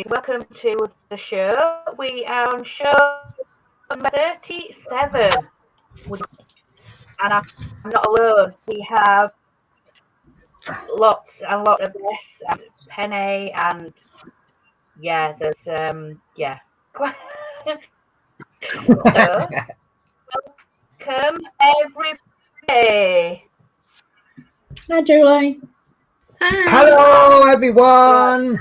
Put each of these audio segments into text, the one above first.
welcome to the show. We are on show number 37. And I'm not alone. We have lots and lots of this and Penny and there's So, welcome everybody. Hi, Julie. Hi. Hello, everyone.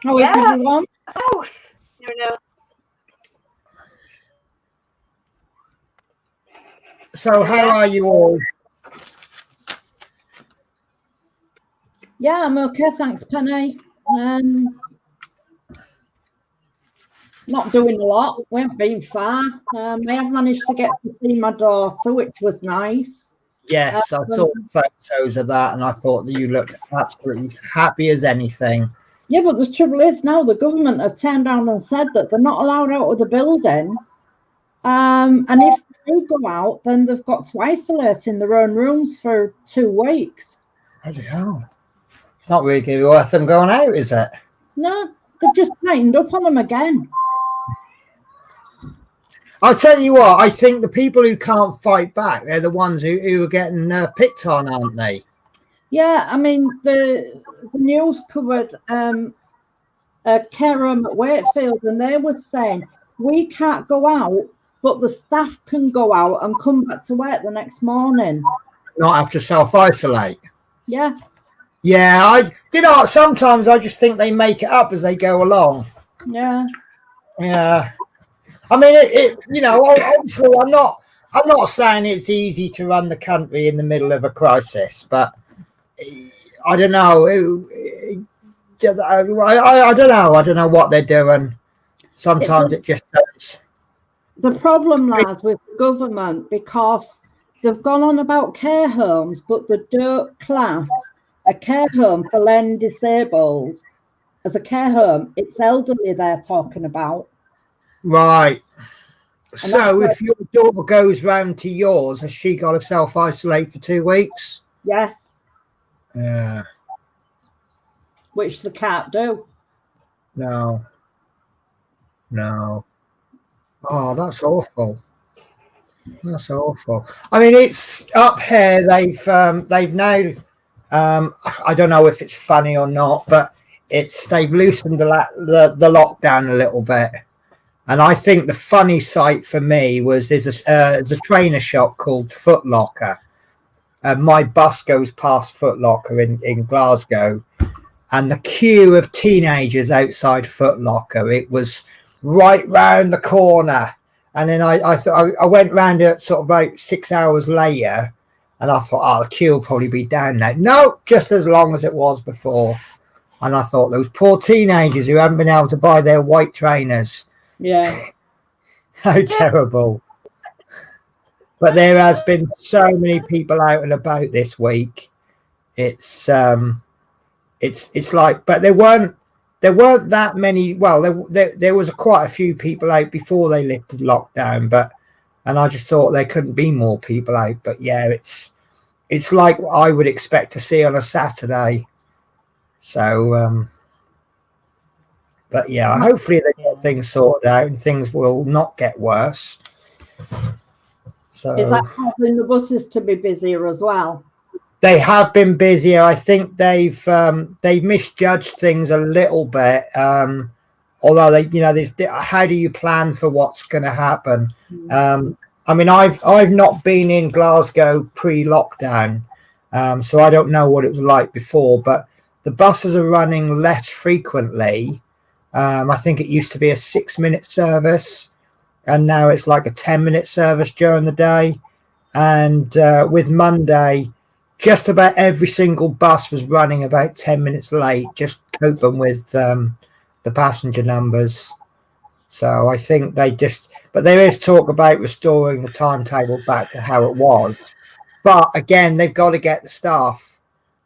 How is everyone? House, So, how are you all? Yeah, I'm okay, thanks, Penny. Not doing a lot. We haven't been far. I have managed to get to see my daughter, which was nice. Yes, I saw photos of that, and I thought that you looked absolutely happy as anything. Yeah, but the trouble is now the government have turned around and said that they're not allowed out of the building. And if they do go out, then they've got to isolate in their own rooms for 2 weeks. Bloody hell. It's not really worth them going out, is it? No, they've just tightened up on them again. I'll tell you what, I think the people who can't fight back, they're the ones who are getting picked on, aren't they? Yeah, I mean, the news covered a care home at Wakefield, and they were saying, we can't go out, but the staff can go out and come back to work the next morning. Not have to self-isolate. Yeah. Yeah, sometimes I just think they make it up as they go along. Yeah. Yeah. I mean, obviously, I'm not saying it's easy to run the country in the middle of a crisis, but I don't know. I don't know what they're doing. Sometimes it just does. The problem lies with the government because they've gone on about care homes, but they don't class a care home for learning disabled as a care home. It's elderly they're talking about. Right. So if your daughter goes round to yours, has she got to self-isolate for 2 weeks? Yes. Yeah. Which they can't do. No. Oh, that's awful. That's awful. I mean, it's up here. They've now. I don't know if it's funny or not, but they've loosened the lockdown a little bit. And I think the funny sight for me was there's a trainer shop called Foot Locker. My bus goes past Foot Locker in Glasgow, and the queue of teenagers outside Foot Locker, it was right round the corner. And then I went round it sort of about 6 hours later, and I thought, the queue will probably be down now. No, just as long as it was before. And I thought, those poor teenagers who haven't been able to buy their white trainers. Yeah. How terrible. But there has been so many people out and about this week. It's like, but there weren't that many. Well, there was quite a few people out before they lifted lockdown, and I just thought there couldn't be more people out. But yeah, it's like what I would expect to see on a Saturday. So but yeah, hopefully they get things sorted out and things will not get worse. So is that causing the buses to be busier as well? They have been busier. I think they've misjudged things a little bit. Although how do you plan for what's going to happen? I mean, I've not been in Glasgow pre-lockdown, so I don't know what it was like before. But the buses are running less frequently. I think it used to be a 6-minute service, and now it's like a 10-minute service during the day. And with Monday, just about every single bus was running about 10 minutes late, just coping with the passenger numbers. So I think but there is talk about restoring the timetable back to how it was. But again, they've got to get the staff,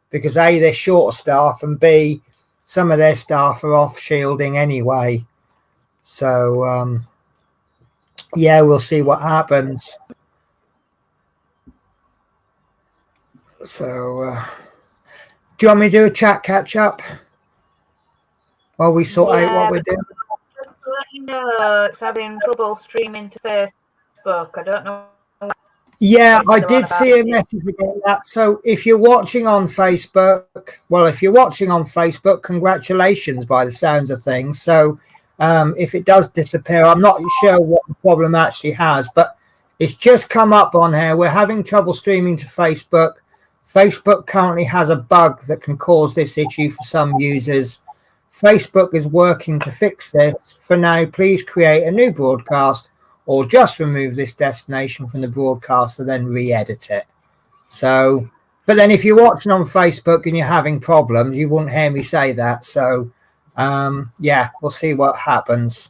because A, they're short of staff, and B, some of their staff are off shielding anyway. So, yeah, we'll see what happens. So, Do you want me to do a chat catch up while we sort out what we're doing? Just to let you know, it's having trouble streaming to Facebook. I don't know. Yeah, I did see a message about that. So if you're watching on Facebook, congratulations by the sounds of things. So if it does disappear, I'm not sure what the problem actually has, but it's just come up on here. We're having trouble streaming to Facebook. Facebook currently has a bug that can cause this issue for some users. Facebook is working to fix this. For now, please create a new broadcast or just remove this destination from the broadcast and then re-edit it. So, but then if you're watching on Facebook and you're having problems, you wouldn't hear me say that. So, yeah, we'll see what happens.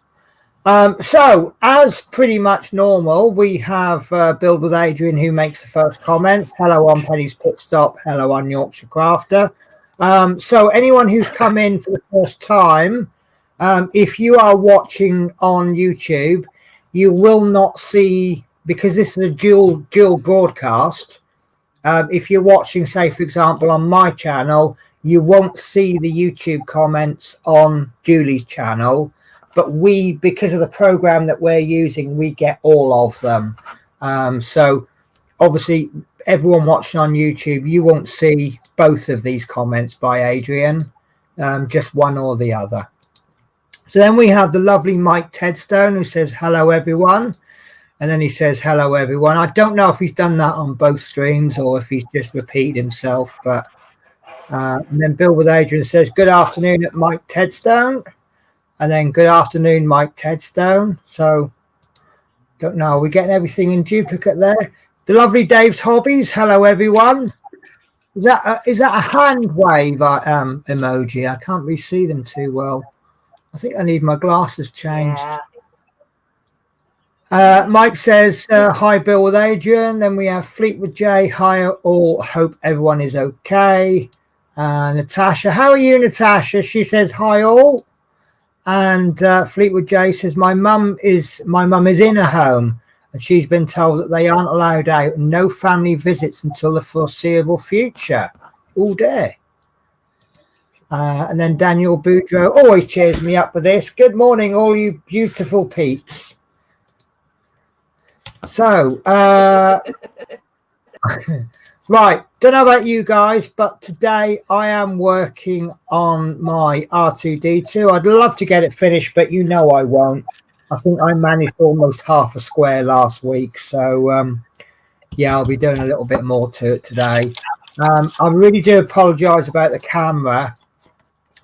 So, as pretty much normal, we have Build with Adrian, who makes the first comment. Hello on Penny's Pitstop. Hello on Yorkshire Crafter. So, anyone who's come in for the first time, if you are watching on YouTube, you will not see, because this is a dual broadcast. If you're watching, say, for example, on my channel, you won't see the YouTube comments on Julie's channel. But we, because of the program that we're using, we get all of them. So obviously, everyone watching on YouTube, you won't see both of these comments by Adrian, just one or the other. So then we have the lovely Mike Tedstone, who says, hello, everyone. And then he says, hello, everyone. I don't know if he's done that on both streams or if he's just repeated himself. But and then Bill with Adrian says, good afternoon at Mike Tedstone. And then good afternoon, Mike Tedstone. So don't know. Are we getting everything in duplicate there? The lovely Dave's Hobbies. Hello, everyone. Is that a hand wave emoji? I can't really see them too well. I think I need my glasses changed. Yeah. Mike says, hi, Bill with Adrian. Then we have Fleetwood J. Hi, all. Hope everyone is okay. Natasha. How are you, Natasha? She says, hi, all. And Fleetwood J says, my mum is in a home and she's been told that they aren't allowed out and no family visits until the foreseeable future. All day. And then Daniel Boudreau always cheers me up with this. Good morning, all you beautiful peeps. So, right, don't know about you guys, but today I am working on my R2-D2. I'd love to get it finished, but you know I won't. I think I managed almost half a square last week. So, yeah, I'll be doing a little bit more to it today. I really do apologise about the camera.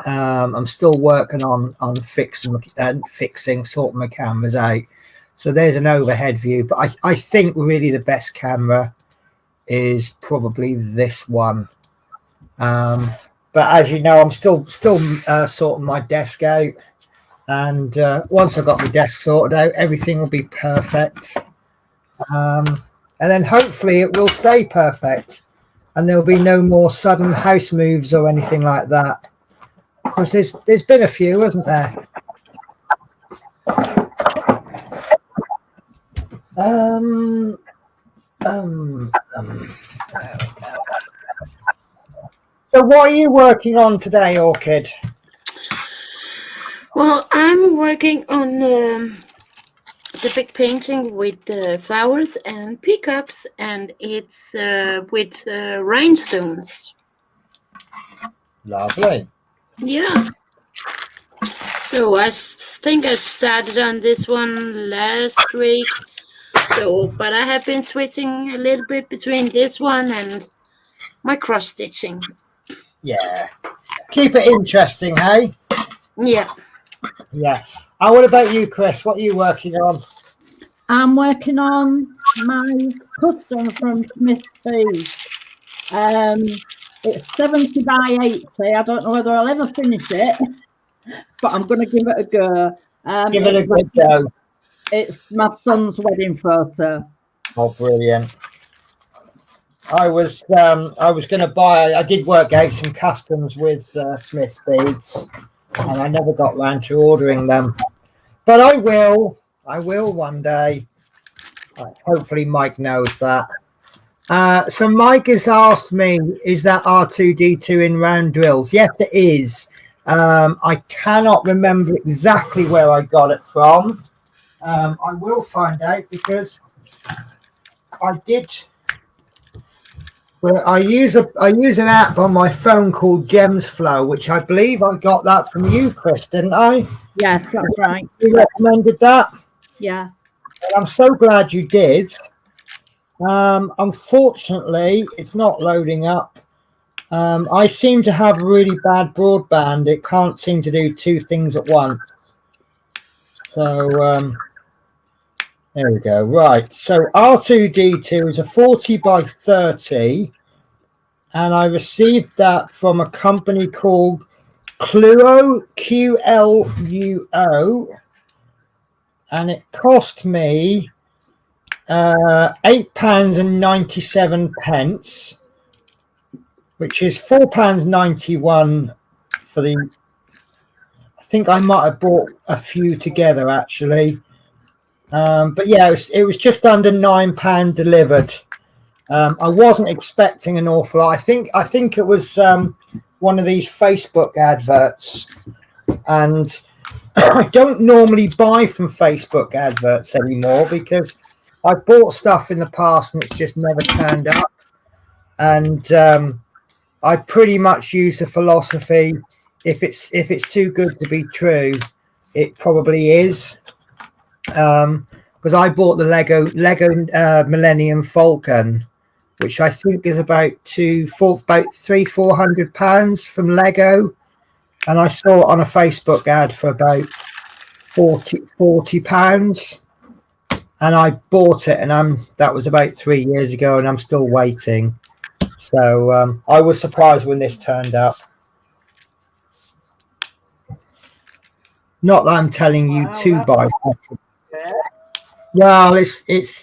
I'm still working on fixing, sorting my cameras out. So there's an overhead view, but I think really the best camera is probably this one. But as you know, I'm still sorting my desk out, and once I've got my desk sorted out, everything will be perfect. And then hopefully it will stay perfect, and there'll be no more sudden house moves or anything like that. Because there's been a few, hasn't there? So what are you working on today, Orchid? Well, I'm working on the big painting with flowers and peacocks, and it's with rhinestones. Lovely. Yeah. So I think I started on this one last week. So, but I have been switching a little bit between this one and my cross stitching. Yeah. Keep it interesting, hey? Yeah. Yeah. And what about you, Chris? What are you working on? I'm working on my custom from Smith Feed. It's 70 by 80. I don't know whether I'll ever finish it, but I'm going to give it a go. Give it a good go. It's my son's wedding photo. Oh, brilliant. I was going to buy, I did work out some customs with Smith Beads, and I never got round to ordering them. But I will one day. Hopefully Mike knows that. So Mike has asked me, is that R2D2 in round drills? Yes, it is. I cannot remember exactly where I got it from. I will find out because I did. Well, I use an app on my phone called Gems Flow, which I believe I got that from you, Chris, didn't I? Yes, that's right. You recommended that. Yeah. And I'm so glad you did. Unfortunately, it's not loading up. I seem to have really bad broadband. It can't seem to do two things at once. So there we go. Right. So R2D2 is a 40 by 30. And I received that from a company called Cluo, QLUO. And it cost me £8.97, which is £4.91 for the. I think I might have bought a few together actually, but yeah, it was just under £9 delivered. I wasn't expecting an awful lot. I think it was one of these Facebook adverts, and I don't normally buy from Facebook adverts anymore because I bought stuff in the past and it's just never turned up. And I pretty much use the philosophy: if it's too good to be true, it probably is. Because I bought the Lego Millennium Falcon, which I think is about £400 from Lego, and I saw it on a Facebook ad for about £40, and I bought it, and that was about 3 years ago, and I'm still waiting. So I was surprised when this turned up. Not that I'm telling you to buy something. Well, it's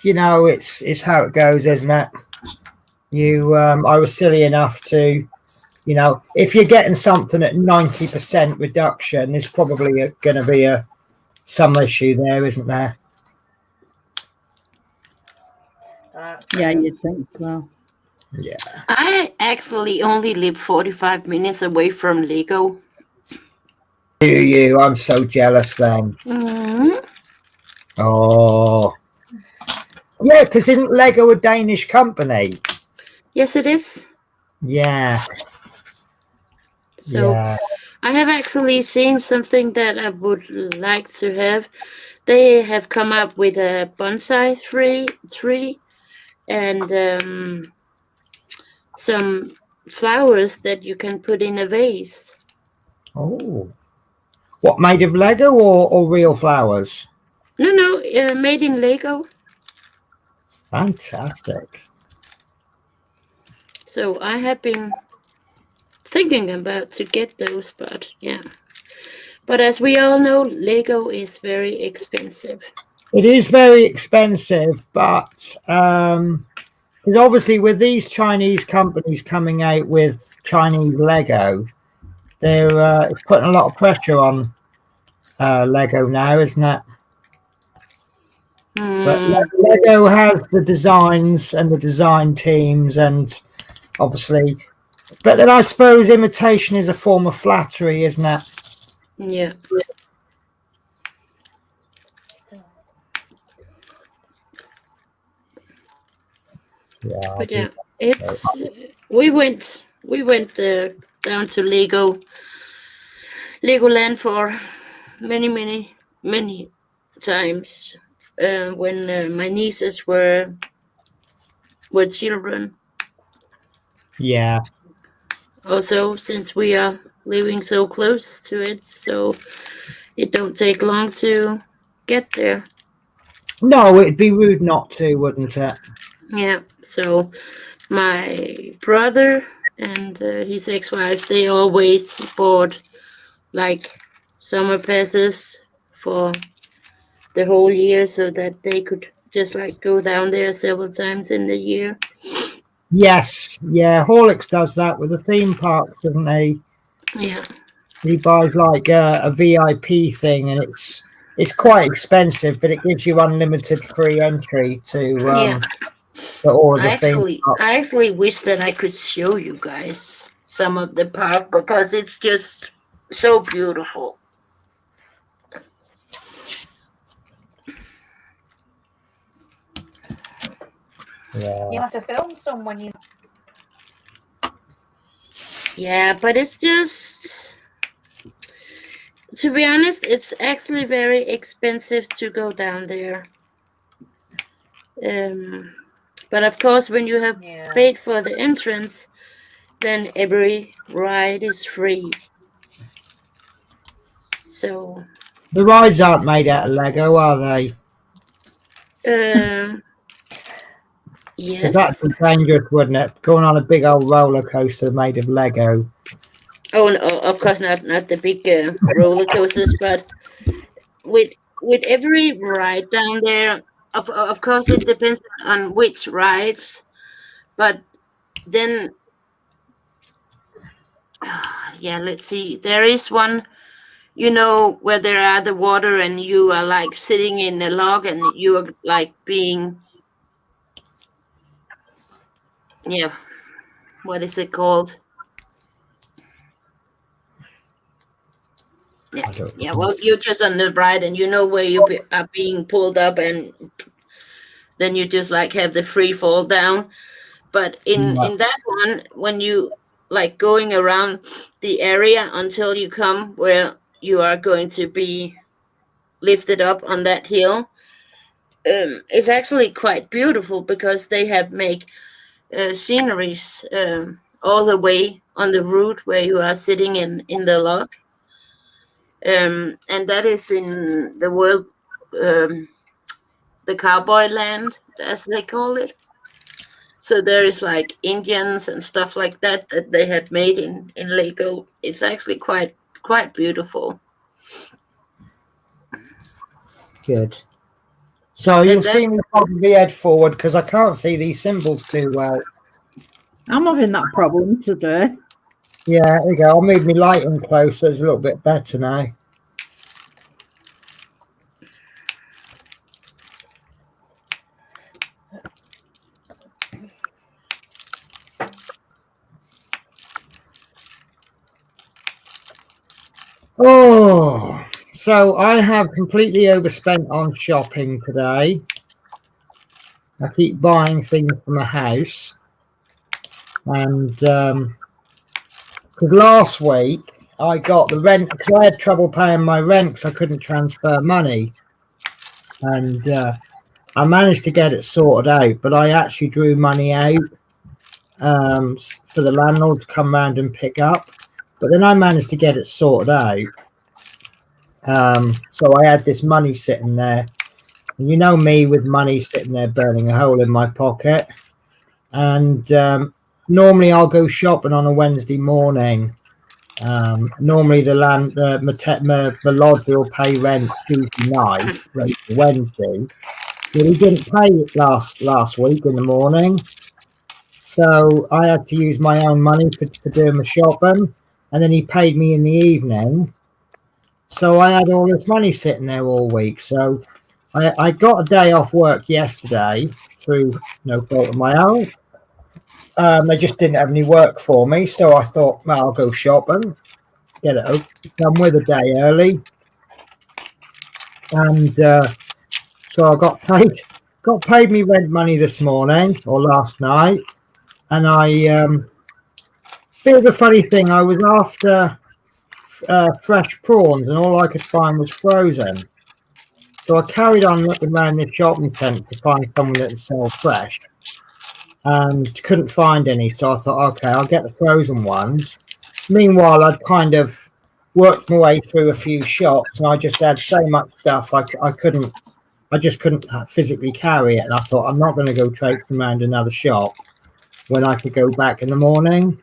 how it goes, isn't it? I was silly enough to, if you're getting something at 90% reduction, there's probably going to be some issue there, isn't there? Yeah, you'd think so. Yeah. I actually only live 45 minutes away from Lego. Do you? I'm so jealous then. Mm-hmm. Oh. Yeah, because isn't Lego a Danish company? Yes, it is. Yeah. So yeah. I have actually seen something that I would like to have. They have come up with a bonsai tree and some flowers that you can put in a vase. Oh. What, made of Lego or real flowers? No, made in Lego. Fantastic. So I have been thinking about to get those, but yeah. But as we all know, Lego is very expensive. It is very expensive, but because obviously with these Chinese companies coming out with Chinese Lego, they're putting a lot of pressure on Lego now, isn't it? But Lego has the designs and the design teams, and obviously, but then I suppose imitation is a form of flattery, isn't it? Yeah. Yeah. But yeah, it's we went down to Legoland for many times when my nieces were children. Yeah. Also, since we are living so close to it, so it don't take long to get there. No, it'd be rude not to, wouldn't it? Yeah, so my brother and his ex-wife, they always bought like summer passes for the whole year so that they could just like go down there several times in the year. Yes, yeah, Horlicks does that with the theme parks, doesn't he? Yeah. He buys like a VIP thing, and it's quite expensive, but it gives you unlimited free entry to for all of the theme I parks. actually wish that I could show you guys some of the park because it's just so beautiful. Yeah. You have to film some when you. Yeah, but it's just, to be honest, it's actually very expensive to go down there. But of course, when you have Yeah. paid for the entrance, then every ride is free. So, The rides aren't made out of Lego, are they? um, Because that'd yes. be dangerous, wouldn't it? Going on a big old roller coaster made of Lego. Oh no, of course not the big roller coasters, but with every ride down there, of course it depends on which rides, but then yeah, let's see. There is one, where there are the water and you are like sitting in a log and you are like being, yeah, what is it called? Yeah, I don't yeah. know. Well, you're just on the ride and you know where are being pulled up, and then you just like have the free fall down. But Yeah. in that one, when you like going around the area until you come where you are going to be lifted up on that hill, it's actually quite beautiful because they have made sceneries all the way on the route where you are sitting in the log, and that is in the world, um, the cowboy land, as they call it. So there is like Indians and stuff like that that they had made in Lego. It's actually quite beautiful. Good. So you'll And that see me probably head forward because I can't see these symbols too well. I'm having that problem today. Yeah, there you go. I'll move my lighting closer. It's a little bit better now. Oh, so I have completely overspent on shopping today. I keep buying things for the house. And because last week I got the rent, because I had trouble paying my rent because I couldn't transfer money. And I managed to get it sorted out, but I actually drew money out for the landlord to come round and pick up. But then I managed to get it sorted out. So I had this money sitting there. And you know me with money sitting there burning a hole in my pocket. And normally I'll go shopping on a Wednesday morning. Normally the lodger will pay rent Tuesday night, rent for Wednesday. But he didn't pay it last week in the morning. So I had to use my own money for doing the shopping. And then he paid me in the evening. So I had all this money sitting there all week. So I got a day off work yesterday through no fault of my own. They just didn't have any work for me. So I thought, well, I'll go shopping, get it done with a day early. And so I got paid me rent money this morning or last night. And bit of a funny thing, I was after fresh prawns and all I could find was frozen. So I carried on looking around the shopping centre to find someone that would sell fresh and couldn't find any. So I thought, okay, I'll get the frozen ones. Meanwhile, I'd kind of worked my way through a few shops and I just had so much stuff I just couldn't physically carry it. And I thought, I'm not going to go traipsing around another shop when I could go back in the morning.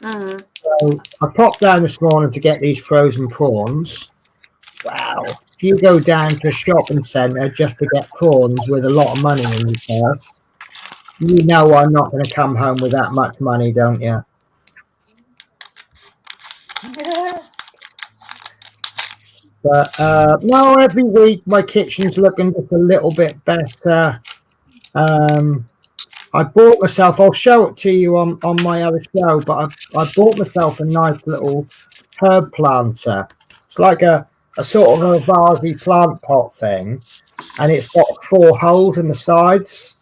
mm, So I popped down this morning to get these frozen prawns. Wow. If you go down to a shopping centre just to get prawns with a lot of money in your purse, you know I'm not going to come home with that much money, don't you? But no, every week my kitchen's looking just a little bit better. I bought myself. I'll show it to you on my other show. But I bought myself a nice little herb planter. It's like a sort of a vasey plant pot thing, and it's got 4 holes in the sides,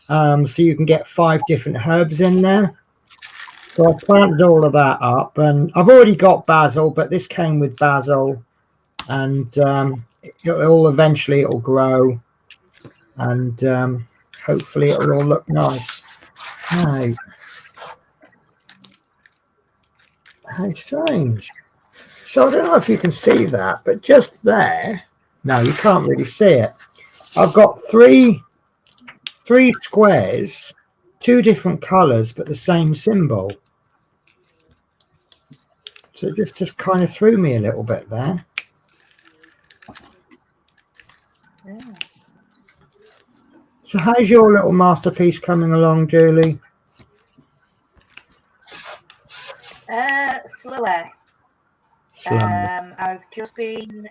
so you can get 5 different herbs in there. So I planted all of that up, and I've already got basil, but this came with basil, and it'll eventually grow, and hopefully it'll all look nice. How strange. So I don't know if you can see that, but just there, no, you can't really see it. I've got three squares, 2 different colors, but the same symbol. So it just kind of threw me a little bit there. Yeah. So how's your little masterpiece coming along, Julie? Slowly. I've just been.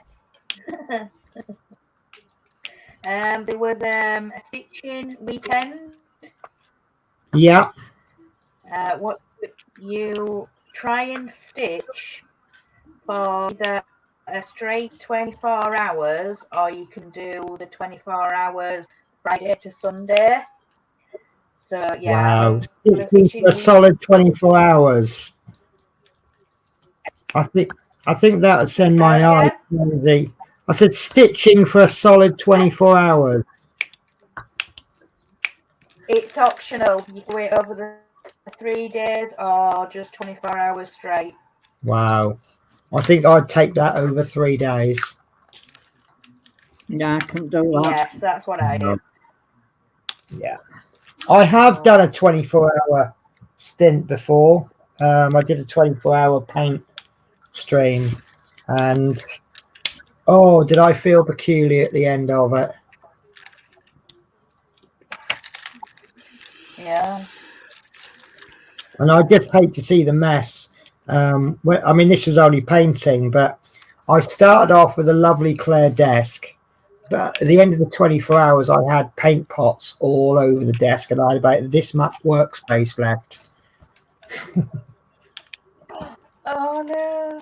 There was a stitching weekend. Yeah. What you try and stitch for either a straight 24 hours, or you can do the 24 hours Friday to Sunday. So yeah, Wow. A solid 24 hours. I think that would send my eyes crazy. I said stitching for a solid 24 hours. It's optional. You can wait over the 3 days or just 24 hours straight. Wow. I think I'd take that over 3 days. Yeah, I can do that. Yes, that's what I do. Yeah. I have done a 24-hour stint before. I did a 24-hour paint stream, and oh, did I feel peculiar at the end of it? Yeah. And I just hate to see the mess. I mean, this was only painting, but I started off with a lovely clear desk. But at the end of the 24 hours, I had paint pots all over the desk, and I had about this much workspace left. Oh no.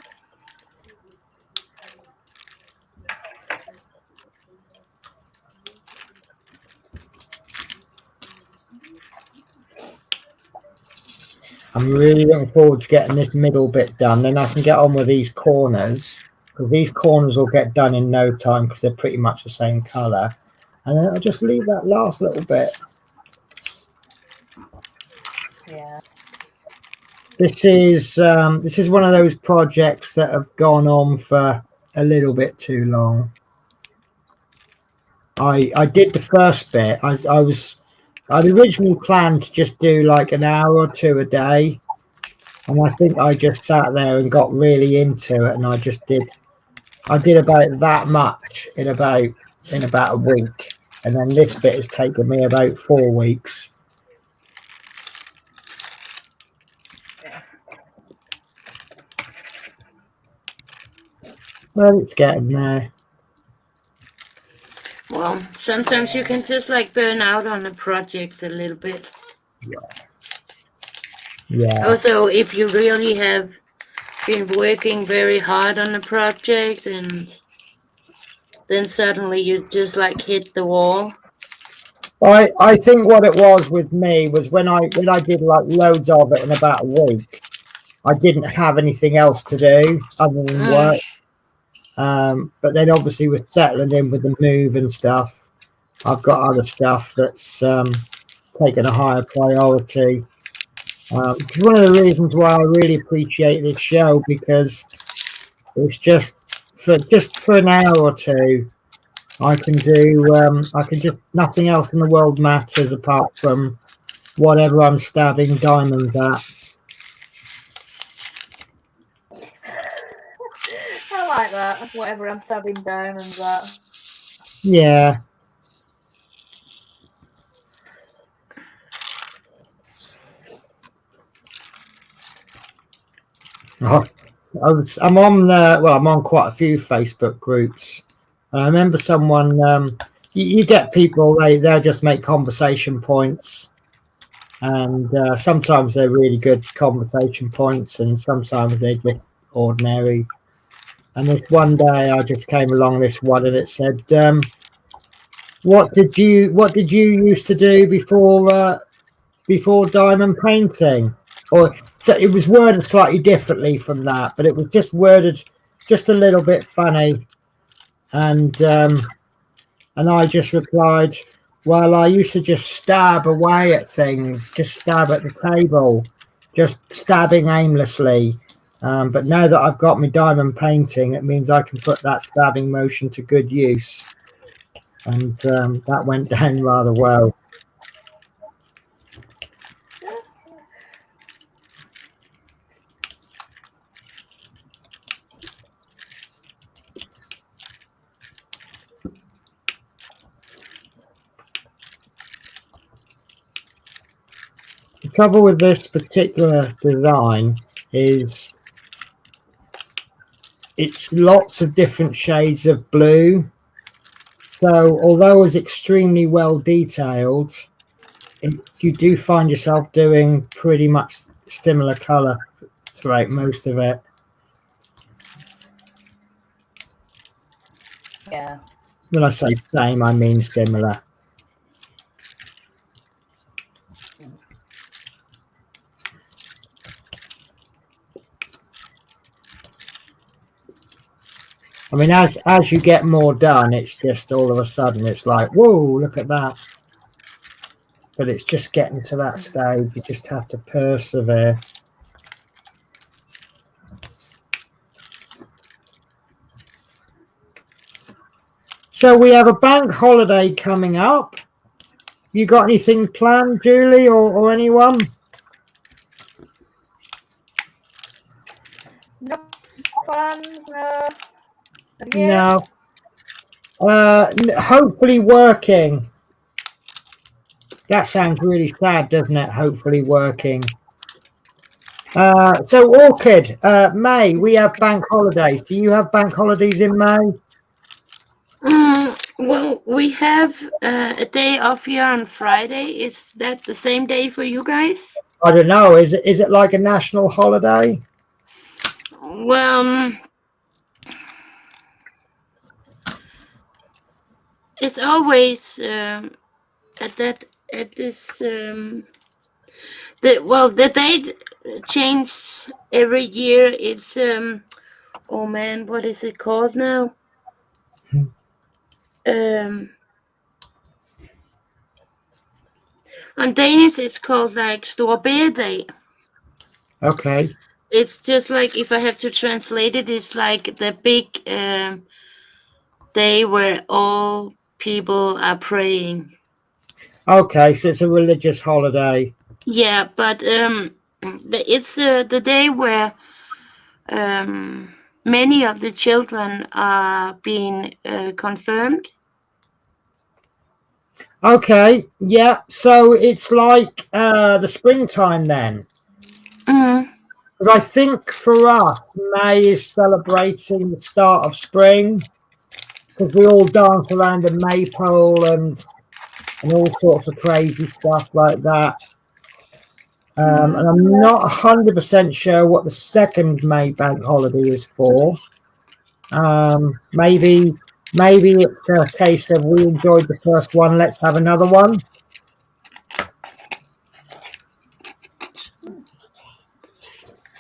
I'm really looking forward to getting this middle bit done. Then I can get on with these corners, because these corners will get done in no time because they're pretty much the same colour. And then I'll just leave that last little bit. Yeah. This is one of those projects that have gone on for a little bit too long. I did the first bit. I'd originally planned to just do like an hour or 2 a day, and I think I just sat there and got really into it, and I did about that much in about a week, and then this bit has taken me about 4 weeks. Well, it's getting there. Well, sometimes you can just like burn out on a project a little bit. Yeah. Also, if you really have been working very hard on a project, and then suddenly you just like hit the wall. I think what it was with me was when I did like loads of it in about a week, I didn't have anything else to do other than work. But then obviously with settling in with the move and stuff, I've got other stuff that's taken a higher priority. Which is one of the reasons why I really appreciate this show, because it's just for an hour or 2, I can just nothing else in the world matters apart from whatever I'm stabbing diamonds at. I like that. Whatever I'm stabbing diamonds at. Yeah. I'm on quite a few Facebook groups. I remember someone, you get people, they'll just make conversation points. and sometimes they're really good conversation points, and sometimes they're just ordinary. And this one day, I just came along this one, and it said, "What did you used to do before diamond painting?" Or so it was worded slightly differently from that, but it was just worded just a little bit funny, and I just replied, "Well, I used to just stab away at things, just stab at the table, just stabbing aimlessly. But now that I've got my diamond painting, it means I can put that stabbing motion to good use." And that went down rather well. The trouble with this particular design is it's lots of different shades of blue. So although it's extremely well detailed, you do find yourself doing pretty much similar color throughout most of it. Yeah. When I say same, I mean similar. I mean, as you get more done, it's just all of a sudden it's like, whoa, look at that. But it's just getting to that stage. You just have to persevere. So we have a bank holiday coming up. You got anything planned, Julie, or anyone? No plans, no. No. Hopefully working. That sounds really sad, doesn't it? Hopefully working. So Orchid, May, we have bank holidays. Do you have bank holidays in May? Well, we have a day off here on Friday. Is that the same day for you guys? I don't know. Is it like a national holiday? Well, it's always at this the date changes every year. It's oh man, what is it called now? On Danish, it's called like Store Day. Okay. It's just like, if I have to translate it, it's like the big day where all people are praying. Okay, so it's a religious holiday. Yeah, but it's the day where many of the children are being confirmed. Okay, yeah. So it's like the springtime then. Because I think for us, May is celebrating the start of spring. Because we all dance around the maypole and all sorts of crazy stuff like that. And I'm not 100% sure what the second May bank holiday is for. Maybe it's a case of we enjoyed the first one, let's have another one.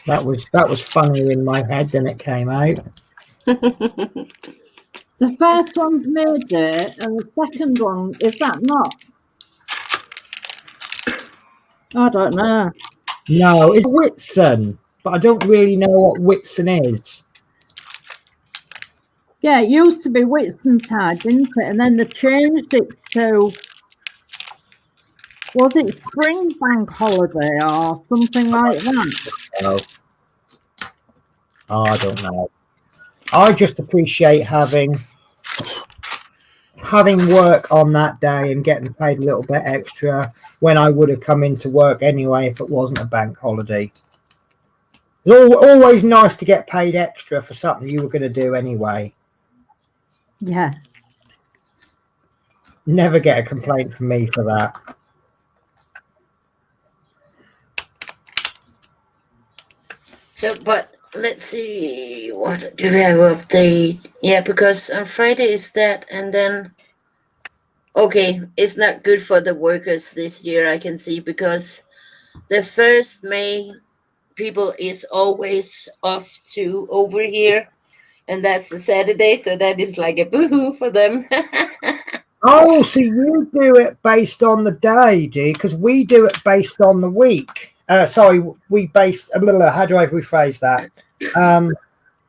That was funnier in my head than it came out. The first one's May Day, and the second one, is that not? I don't know. No, it's Whitsun, but I don't really know what Whitsun is. Yeah, it used to be Whitsuntide, didn't it? And then they changed it to, was it Spring Bank Holiday or something like that? I don't know. I just appreciate having work on that day and getting paid a little bit extra when I would have come into work anyway if it wasn't a bank holiday. It's always nice to get paid extra for something you were going to do anyway. Yeah. Never get a complaint from me for that. So, but let's see, what do we have of the? Yeah, because on Friday is that, and then okay, it's not good for the workers this year. I can see because the 1st May people is always off to over here, and that's a Saturday, so that is like a boohoo for them. Oh, so you do it based on the day, do you? Because we do it based on the week. Sorry, we base. How do I rephrase that?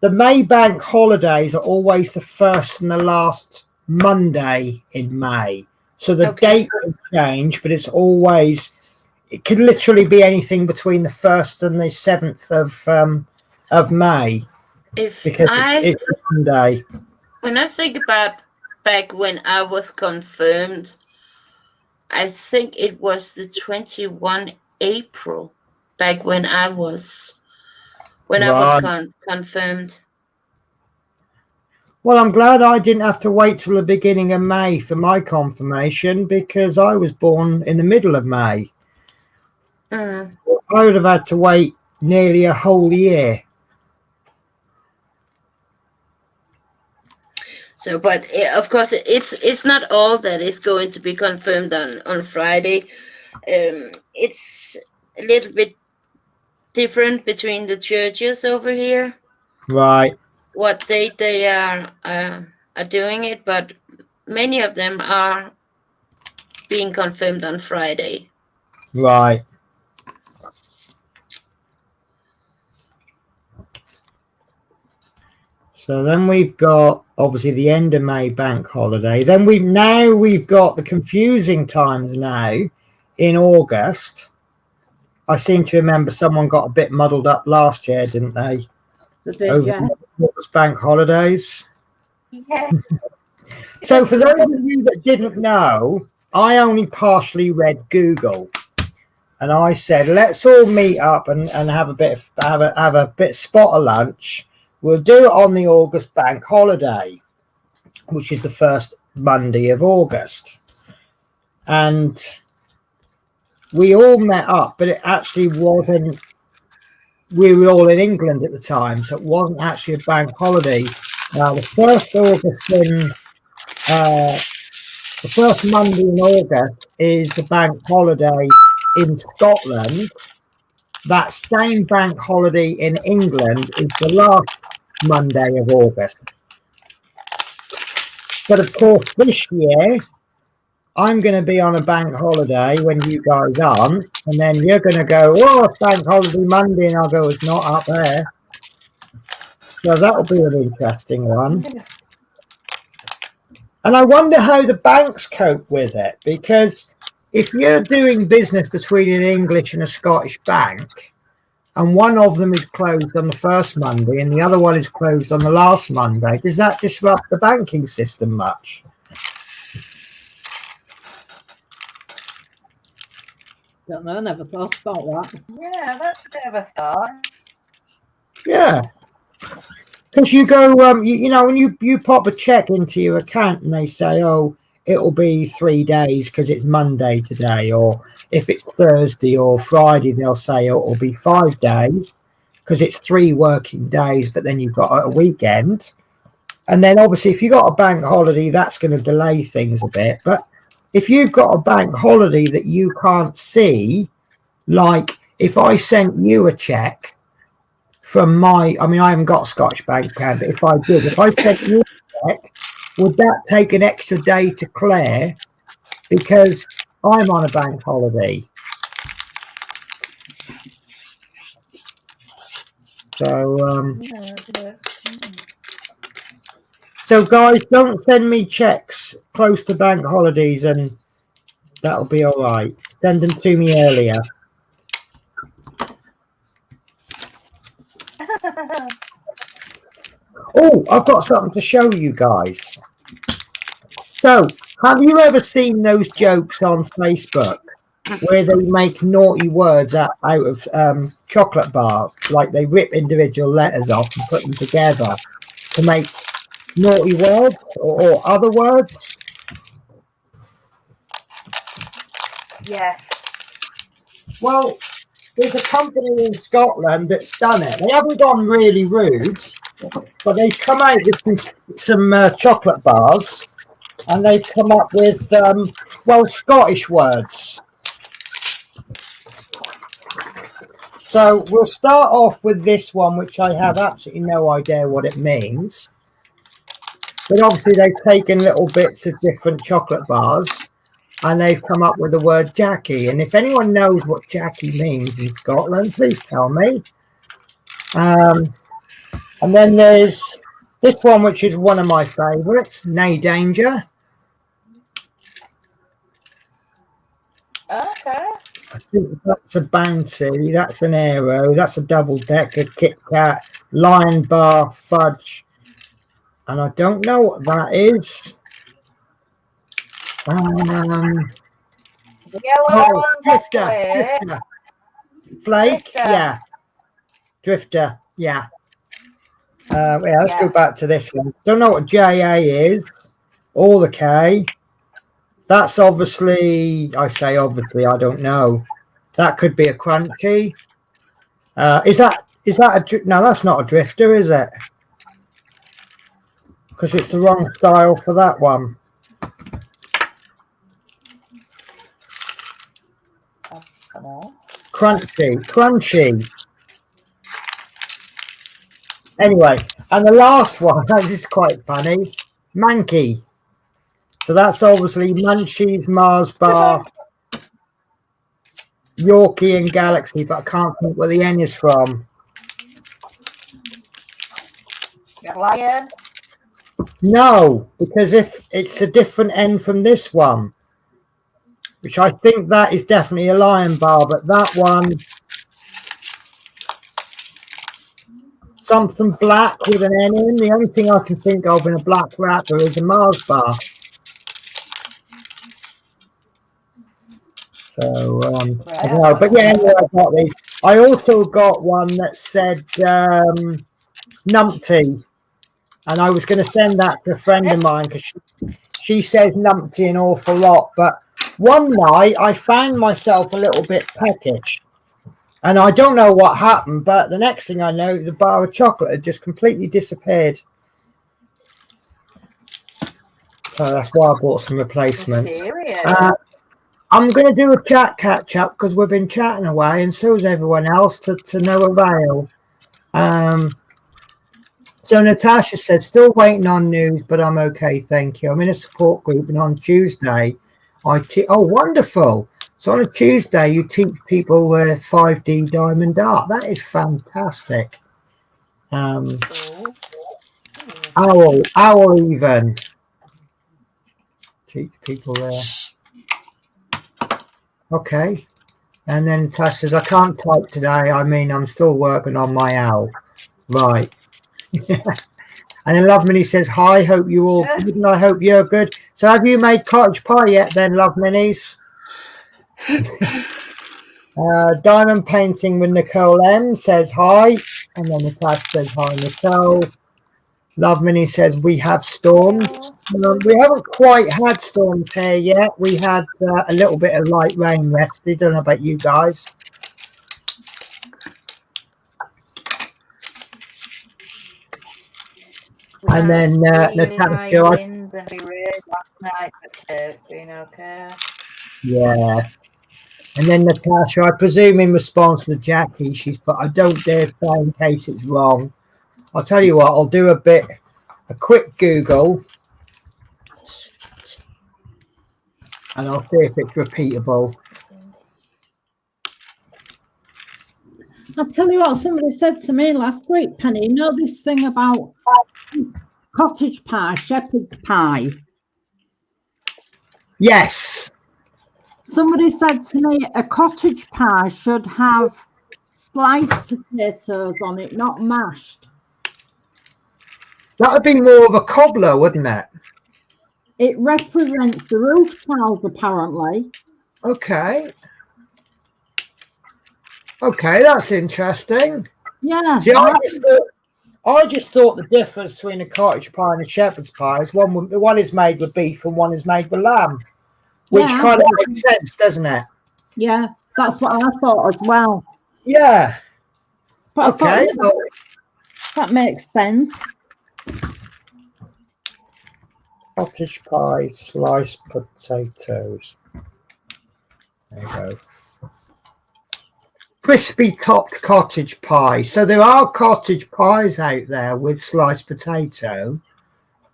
The May bank holidays are always the first and the last Monday in May. So the date can change, but it's always, it could literally be anything between the 1st and the 7th of May. Because it's Monday. When I think about back when I was confirmed, I think it was the 21 April back when I was confirmed. Well, I'm glad I didn't have to wait till the beginning of May for my confirmation because I was born in the middle of May. I would have had to wait nearly a whole year. So, but of course, it's not all that is going to be confirmed on Friday. It's a little bit different between the churches over here. Right. What date they are doing it, but many of them are being confirmed on Friday. Right. So then we've got obviously the end of May bank holiday. Then we've got the confusing times now in August. I seem to remember someone got a bit muddled up last year, didn't they? Over August bank holidays. Yeah. So for those of you that didn't know, I only partially read Google, and I said let's all meet up and have a bit spot of lunch. We'll do it on the August bank holiday, which is the first Monday of August. And we all met up, but it actually wasn't. We were all in England at the time, so it wasn't actually a bank holiday. The first Monday in August is a bank holiday in Scotland. That same bank holiday in England is the last Monday of August. But of course, this year, I'm going to be on a bank holiday when you guys aren't. And then you're going to go, oh, it's bank holiday Monday. And I'll go, it's not up there. So that'll be an interesting one. And I wonder how the banks cope with it. Because if you're doing business between an English and a Scottish bank, and one of them is closed on the first Monday and the other one is closed on the last Monday, does that disrupt the banking system much? Don't know, never thought about that. Yeah, that's a bit of a start. Yeah. Because you go, when you pop a check into your account and they say, oh, it'll be 3 days because it's Monday today, or if it's Thursday or Friday, they'll say it'll be 5 days because it's 3 working days, but then you've got a weekend. And then obviously if you've got a bank holiday, that's going to delay things a bit. But if you've got a bank holiday that you can't see, like if I sent you a check from I haven't got a Scottish bank account, but if I sent you a check, would that take an extra day to clear because I'm on a bank holiday? So guys, don't send me checks close to bank holidays and that'll be all right. Send them to me earlier. Oh, I've got something to show you guys. So, have you ever seen those jokes on Facebook where they make naughty words out of chocolate bars? Like they rip individual letters off and put them together to make naughty words or other words? Yes. Well, there's a company in Scotland that's done it. They haven't gone really rude, but they've come out with some chocolate bars, and they've come up with Scottish words. So we'll start off with this one, which I have absolutely no idea what it means. But obviously they've taken little bits of different chocolate bars and they've come up with the word Jackie. And if anyone knows what Jackie means in Scotland, please tell me. And then there's this one, which is one of my favourites, Nay Danger. Okay. I think that's a bounty, that's an aero, that's a double-decker, Kit Kat, Lion Bar, Fudge. And I don't know what that is. Drifter. Flake? Drifter. Yeah. Drifter, yeah. Let's go back to this one. Don't know what JA is, or the K. That's obviously, I say obviously, I don't know. That could be a crunchy. Is that no, that's not a drifter, is it? Because it's the wrong style for that one. Crunchy. Anyway, and the last one, this is quite funny, Manky. So that's obviously Munchies, Mars Bar, Yorkie and Galaxy, but I can't think where the N is from. Lion? No, because if it's a different N from this one, which I think that is definitely a Lion Bar, but that one, something black with an N in. The only thing I can think of in a black wrapper is a Mars Bar. So, I don't know. But yeah, anyway, I got these. I also got one that said numpty. And I was going to send that to a friend of mine because she says numpty an awful lot. But one night I found myself a little bit peckish. And I don't know what happened, but the next thing I know, the bar of chocolate had just completely disappeared. So that's why I bought some replacements. I'm going to do a chat catch-up because we've been chatting away, and so is everyone else, to no avail. So Natasha said, still waiting on news, but I'm okay, thank you. I'm in a support group, and on Tuesday, oh, wonderful. So on a Tuesday, you teach people 5D diamond art. That is fantastic. Owl even. Teach people there. Okay. And then Tash says, I can't type today. I mean, I'm still working on my owl. Right. And then Love Minnie says, hi, hope you all good, and I hope you're good. So have you made cottage pie yet then, Love Minnies? Diamond painting with Nicole M says hi, and then Natasha says hi, Nicole. Love Minnie says we have storms. We haven't quite had storms here yet. We had a little bit of light rain yesterday. Don't know about you guys. And then Natasha, winds and we rain last night, but it's been okay. Yeah. And then Natasha, I presume in response to the Jackie, she's put, I don't dare say in case it's wrong. I'll tell you what, I'll do a quick Google. And I'll see if it's repeatable. I'll tell you what, somebody said to me last week, Penny, you know this thing about cottage pie, shepherd's pie? Yes. Somebody said to me a cottage pie should have sliced potatoes on it, not mashed. That would be more of a cobbler, wouldn't it? It represents the roof tiles, apparently. Okay. Okay, that's interesting. Yeah. See, I just thought the difference between a cottage pie and a shepherd's pie is one is made with beef and one is made with lamb, which kind of makes sense, doesn't it? Yeah, that's what I thought as well. Yeah. But I thought, Okay. yeah, that makes sense. Cottage pie, sliced potatoes. There you go. Crispy topped cottage pie. So there are cottage pies out there with sliced potato.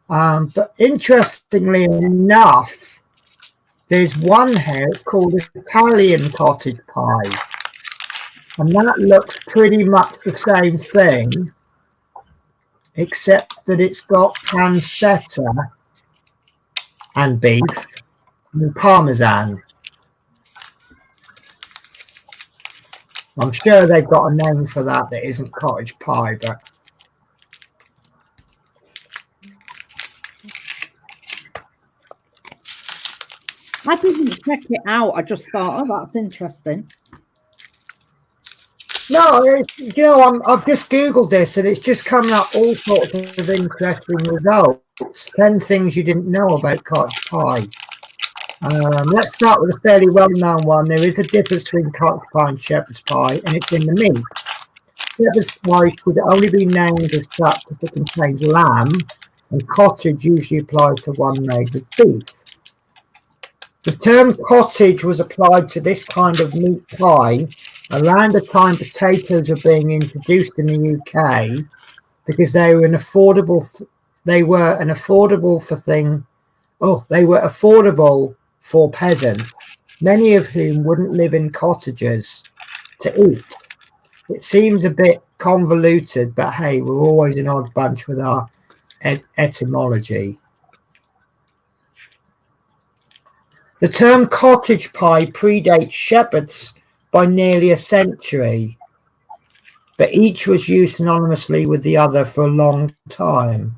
But interestingly enough, there's one here called Italian cottage pie. And that looks pretty much the same thing, except that it's got pancetta and beef and parmesan. I'm sure they've got a name for that isn't cottage pie, but I didn't check it out. I just thought, oh, that's interesting. no, you know, I've just Googled this and it's just coming up all sorts of interesting results. 10 things you didn't know about cottage pie. Let's start with a fairly well-known one. There is a difference between cottage pie and shepherd's pie, and it's in the meat. Shepherd's pie should only be named as such if it contains lamb, and cottage usually applies to one made with beef. The term cottage was applied to this kind of meat pie around the time potatoes were being introduced in the UK, because they were affordable for peasants, many of whom wouldn't live in cottages to eat. It seems a bit convoluted, but hey, we're always an odd bunch with our etymology. The term cottage pie predates shepherd's by nearly a century, but each was used synonymously with the other for a long time.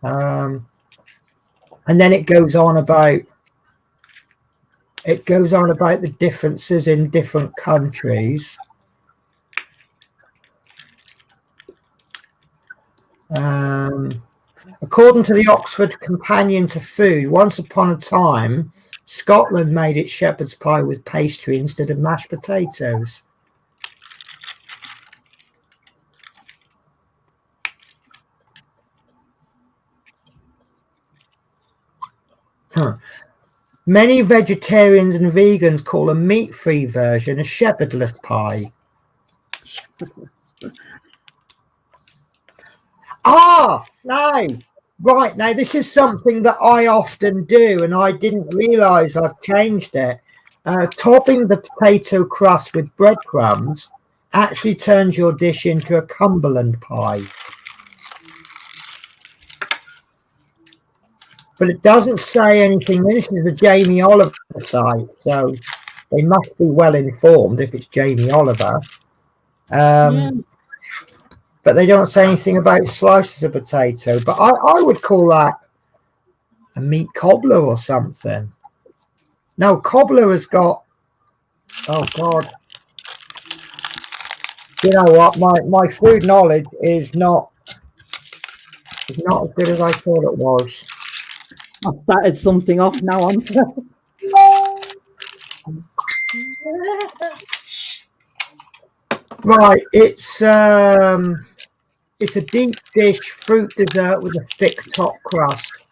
And then it goes on about the differences in different countries. According to the Oxford Companion to Food, once upon a time, Scotland made its shepherd's pie with pastry instead of mashed potatoes. Many vegetarians and vegans call a meat-free version a shepherdless pie. No. Right, now this is something that I often do, and I didn't realise I've changed it. Topping the potato crust with breadcrumbs actually turns your dish into a Cumberland pie. But it doesn't say anything. This is the Jamie Oliver site, so they must be well informed if it's Jamie Oliver. But they don't say anything about slices of potato. But I would call that a meat cobbler or something. No, cobbler has got... Oh, God. You know what? My food knowledge is not as good as I thought it was. I started something off now on. Right, it's a deep dish fruit dessert with a thick top crust.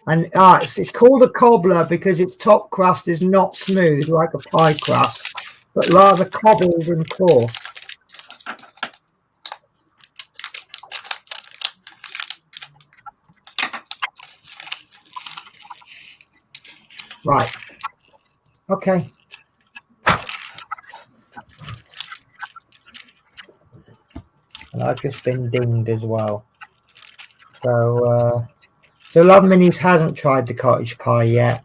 And it's called a cobbler because its top crust is not smooth like a pie crust, but rather cobbled and coarse. Right. Okay. And I've just been dinged as well. So Love Minis hasn't tried the cottage pie yet.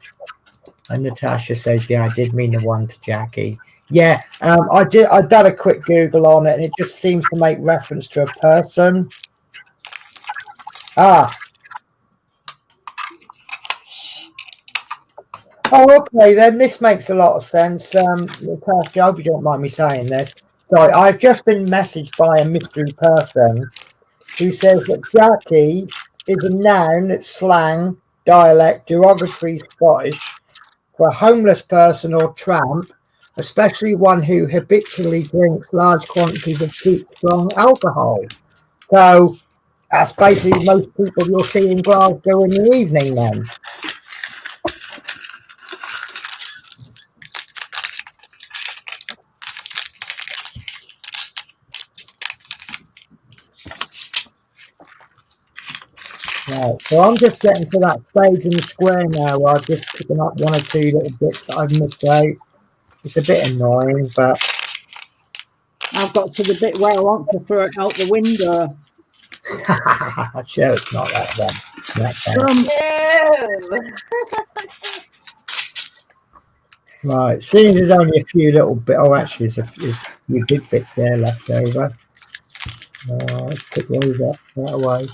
And Natasha says, yeah, I did mean the one to Jackie. Yeah, I've done a quick Google on it, and it just seems to make reference to a person. Oh, okay, then this makes a lot of sense. Natasha, I hope you don't mind me saying this. Sorry, I've just been messaged by a mystery person who says that Jackie is a noun that's slang, dialect, derogatory Scottish for a homeless person or tramp, especially one who habitually drinks large quantities of cheap, strong alcohol. So that's basically most people you'll see in Glasgow in the evening then. Right, so I'm just getting to that stage in the square now where I'm just picking up one or two little bits that I've missed out. It's a bit annoying, but I've got to the bit where I want to throw it out the window. I'm sure it's not that bad. Right, seeing there's only a few little bits. Oh, actually, there's a few big bits there left over. Let's put those up that way.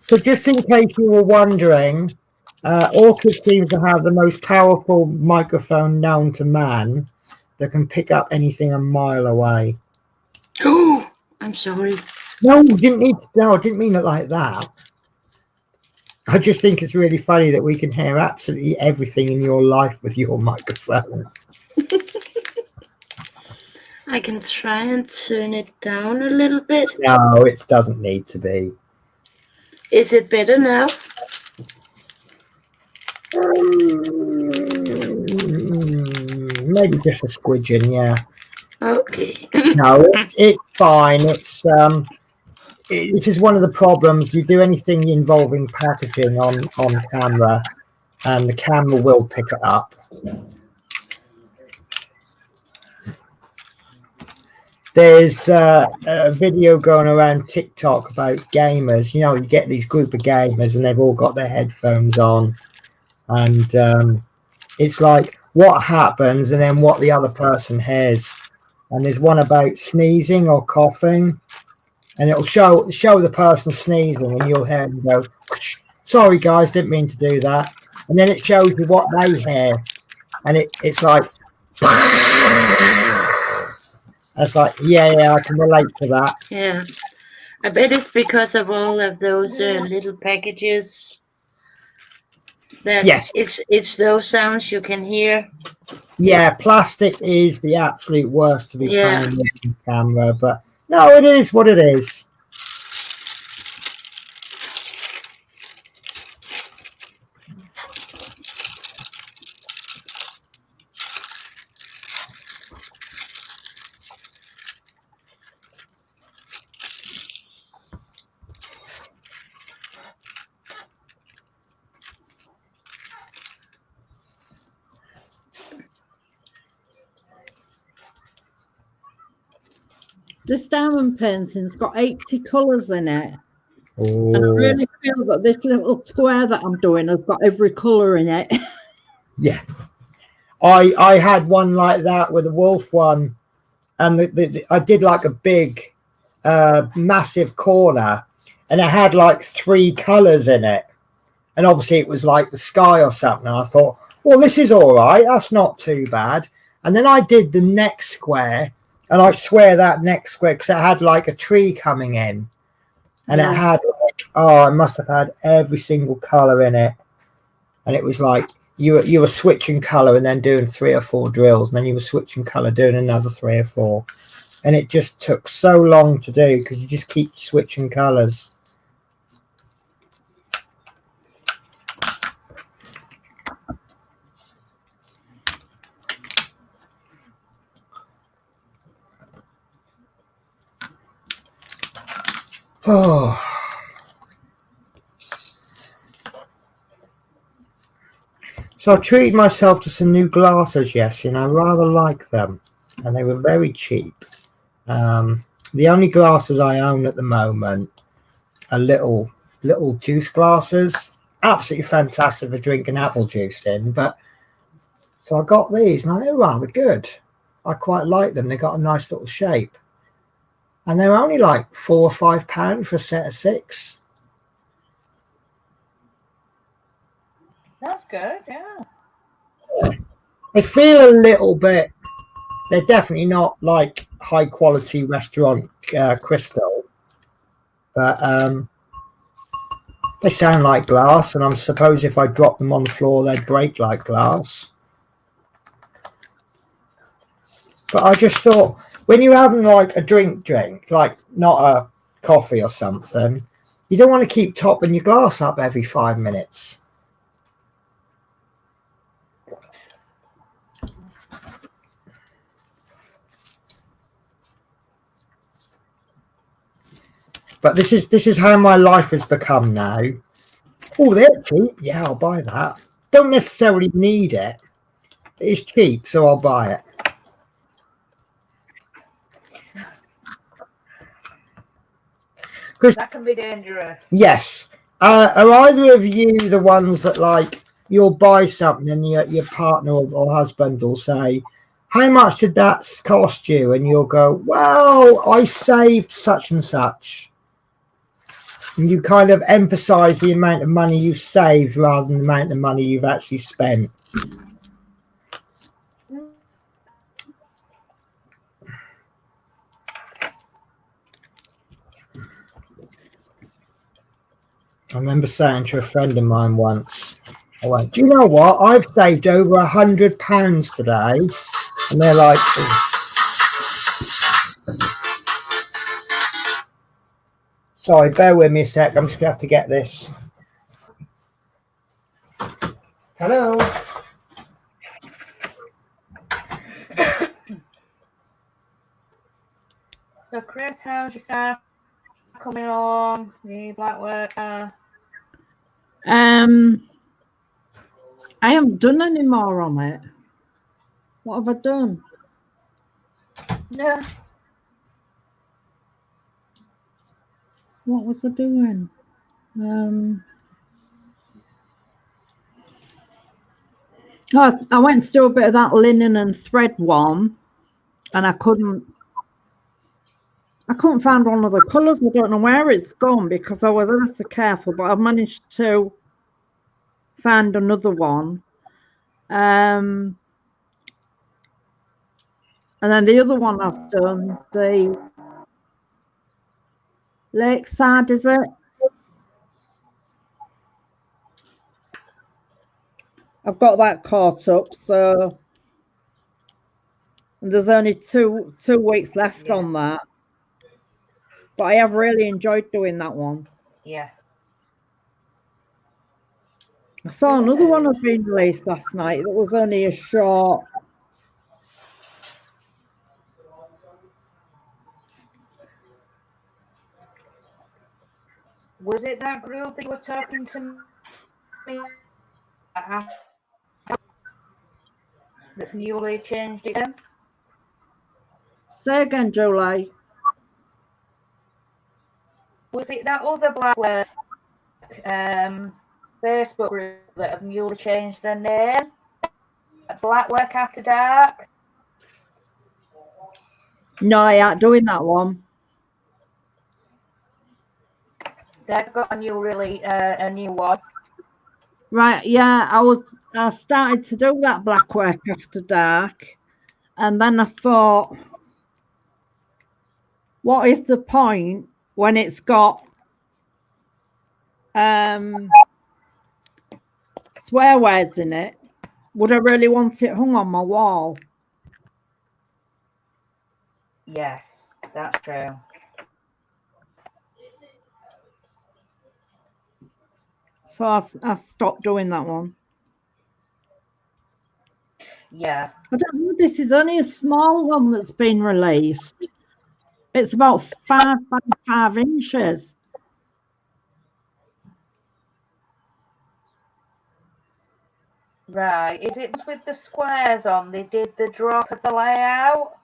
So just in case you were wondering, Orchid seems to have the most powerful microphone known to man that can pick up anything a mile away. Oh, I'm sorry. No, I didn't mean it like that. I just think it's really funny that we can hear absolutely everything in your life with your microphone. I can try and turn it down a little bit. No, it doesn't need to be. Is it better now? Maybe just a squidgen, yeah. Okay. No, it's fine. This is one of the problems. You do anything involving packaging on camera, and the camera will pick it up. There's a video going around TikTok about gamers. You know, you get these group of gamers and they've all got their headphones on, and it's like what happens and then what the other person hears. And there's one about sneezing or coughing, and it'll show the person sneezing, and you'll hear them go, "Sorry guys, didn't mean to do that." And then it shows you what they hear, and it's like. It's like, yeah, I can relate to that. Yeah. I bet it's because of all of those little packages that Yes. It's those sounds you can hear. Yeah, plastic is the absolute worst to be Yeah. playing with the camera, but no, it is what it is. This diamond painting's got 80 colours in it. Oh. And I really feel that this little square that I'm doing has got every colour in it. Yeah. I had one like that with a wolf one, and I did like a big, massive corner, and it had like 3 colours in it. And obviously it was like the sky or something. And I thought, well, this is all right. That's not too bad. And then I did the next square, and I swear that next square, because it had like a tree coming in, and it had like, it must have had every single colour in it. And it was like you were switching colour and then doing 3 or 4 drills, and then you were switching colour, doing another 3 or 4. And it just took so long to do because you just keep switching colours. Oh. So I treated myself to some new glasses, yes, and I rather like them, and they were very cheap. The only glasses I own at the moment are little juice glasses, absolutely fantastic for drinking apple juice in. But so I got these, and they're rather good. I quite like them. They got a nice little shape. And they're only like £4 or £5 for a set of 6. That's good, yeah. They feel a little bit. They're definitely not like high quality restaurant crystal, but They sound like glass, and I suppose if I drop them on the floor, they'd break like glass. But I just thought, when you're having like a drink, like not a coffee or something, you don't want to keep topping your glass up every 5 minutes. But this is how my life has become now. Oh, they're cheap. Yeah, I'll buy that. Don't necessarily need it. It's cheap, so I'll buy it. That can be dangerous. Yes. Are either of you the ones that, like, you'll buy something and your partner or husband will say, how much did that cost you? And you'll go, well, I saved such and such. And you kind of emphasize the amount of money you've saved rather than the amount of money you've actually spent. I remember saying to a friend of mine once, I went, do you know what? I've saved over £100 today. And they're like, sorry, bear with me a sec. I'm just going to have to get this. Hello. So, Chris, how's your staff coming along? The black work? I haven't done any more on it. What have I done? No. What was I doing? I went to do a bit of that linen and thread one, and I couldn't find one of the colours. I don't know where it's gone because I was ever so careful, but I've managed to find another one. And then the other one I've done, the Lakeside, is it? I've got that caught up, so there's only two weeks left on that. But I have really enjoyed doing that one. Yeah. I saw another one had been released last night. It was only a short. Was it that group that you were talking to me? That's newly changed again? Say again, Julie. Was it that other Blackwork Facebook group that have newly changed their name? Blackwork After Dark? No, I ain't doing that one. They've got a new one. Right, yeah, I started to do that Blackwork After Dark, and then I thought, what is the point when it's got swear words in it? Would I really want it hung on my wall? Yes, that's true. So I stopped doing that one. Yeah. I don't know, this is only a small one that's been released. It's about 5 by 5 inches. Right. Is it with the squares on? They did the drop of the layout?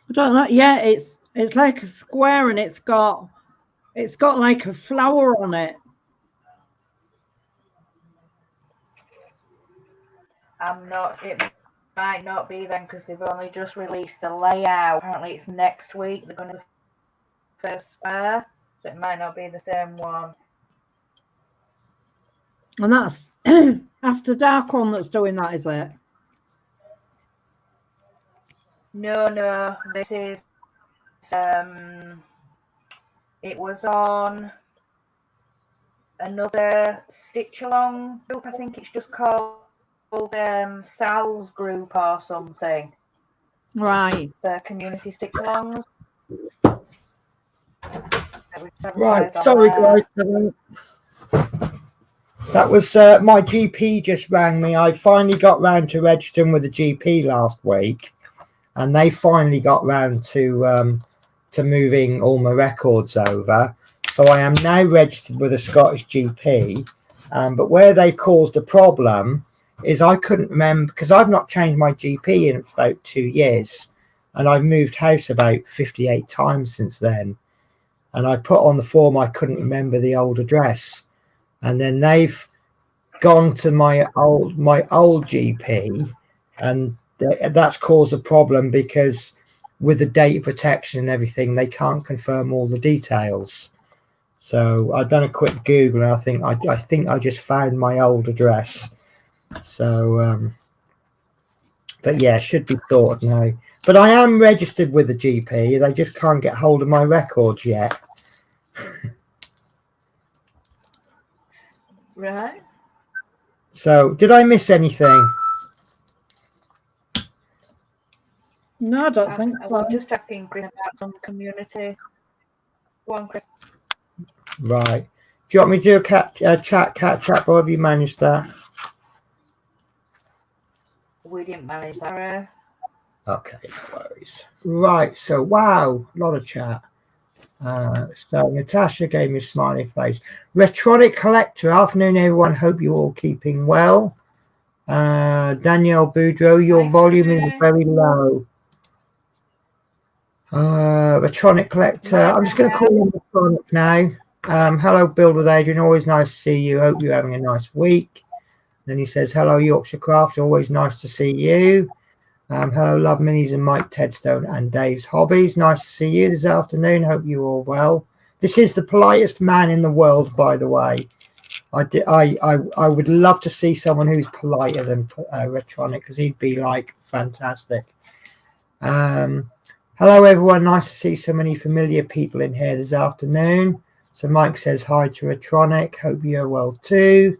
I don't know. Yeah, it's like a square and it's got like a flower on it. It might not be then because they've only just released the layout. Apparently it's next week they're going to first square, so it might not be the same one. And that's After Dark one that's doing that, is it? No, this is It was on another stitch along group. I think it's just called Sal's group or something. Right. The community stitch alongs. Right, sorry guys. That was my GP just rang me. I finally got round to registering with the GP last week, and they finally got round to moving all my records over. So I am now registered with a Scottish GP, but where they caused a problem is I couldn't remember, because I've not changed my GP in about 2 years, and I've moved house about 58 times since then. And I put on the form I couldn't remember the old address, and then they've gone to my old GP, and that's caused a problem because with the data protection and everything, they can't confirm all the details. So I've done a quick Google, and I think I just found my old address. So, but yeah, should be sorted now. But I am registered with the GP. They just can't get hold of my records yet. Right. So, did I miss anything? No, I don't think I so. was just asking Green about some community. Go on, Chris. Right. Do you want me to do a chat catch up, or have you managed that? We didn't manage that. Okay, no worries. Right. So, wow, a lot of chat. So Natasha gave me a smiley face. Retronic Collector, afternoon everyone. Hope you're all keeping well. Danielle Boudreau, your volume is very low. Retronic Collector, I'm just going to call him Retronic now. Hello, Build with Adrian. Always nice to see you. Hope you're having a nice week. Then he says, hello, Yorkshire Craft. Always nice to see you. Hello, Love Minis and Mike Tedstone and Dave's Hobbies. Nice to see you this afternoon. Hope you're all well. This is the politest man in the world, by the way. I would love to see someone who's politer than Retronic, because he'd be like fantastic. Hello, everyone. Nice to see so many familiar people in here this afternoon. So Mike says hi to Retronic. Hope you're well too.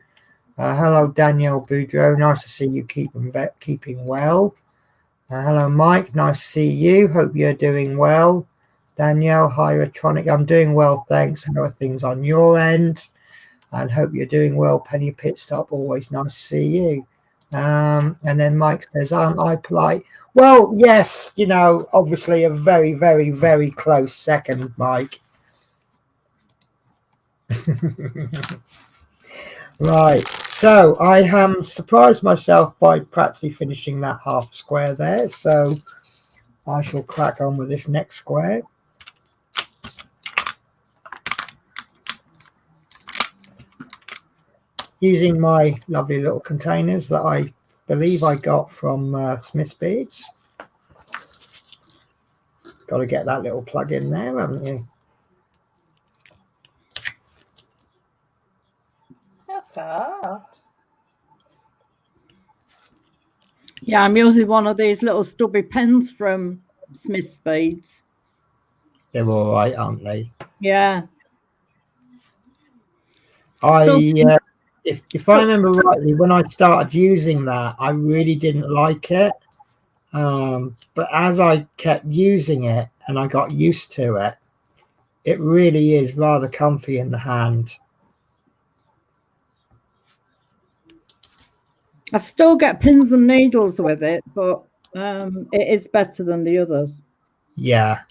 Hello, Danielle Boudreau. Nice to see you keeping well. Hello, Mike. Nice to see you. Hope you're doing well. Danielle, hi, Retronic. I'm doing well, thanks. How are things on your end? And hope you're doing well, Penny Pitstop. Always nice to see you. And then Mike says, aren't I polite? Well, yes, you know, obviously a very, very, very close second, Mike. Right. So I surprised myself by practically finishing that half square there. So I shall crack on with this next square. Using my lovely little containers that I believe I got from Smith's Beads. Got to get that little plug in there, haven't you? Okay. Yeah, I'm using one of these little stubby pens from Smith's Beads. They're all right, aren't they? Yeah. If I remember rightly, when I started using that, I really didn't like it. But as I kept using it and I got used to it, it really is rather comfy in the hand. I still get pins and needles with it, but it is better than the others. Yeah.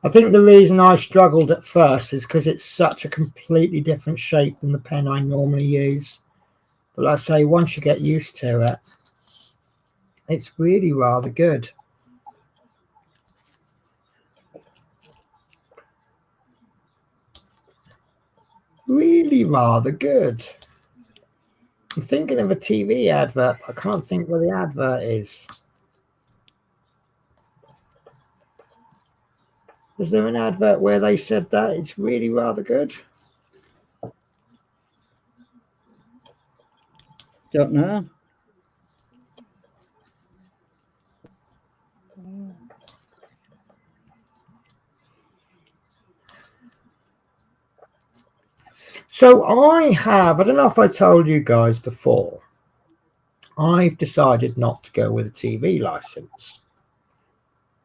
I think the reason I struggled at first is because it's such a completely different shape than the pen I normally use. But like I say, once you get used to it, it's really rather good. Really rather good. I'm thinking of a TV advert. I can't think where the advert is. Is there an advert where they said that it's really rather good? Don't know. Mm. So I don't know if I told you guys before, I've decided not to go with a TV license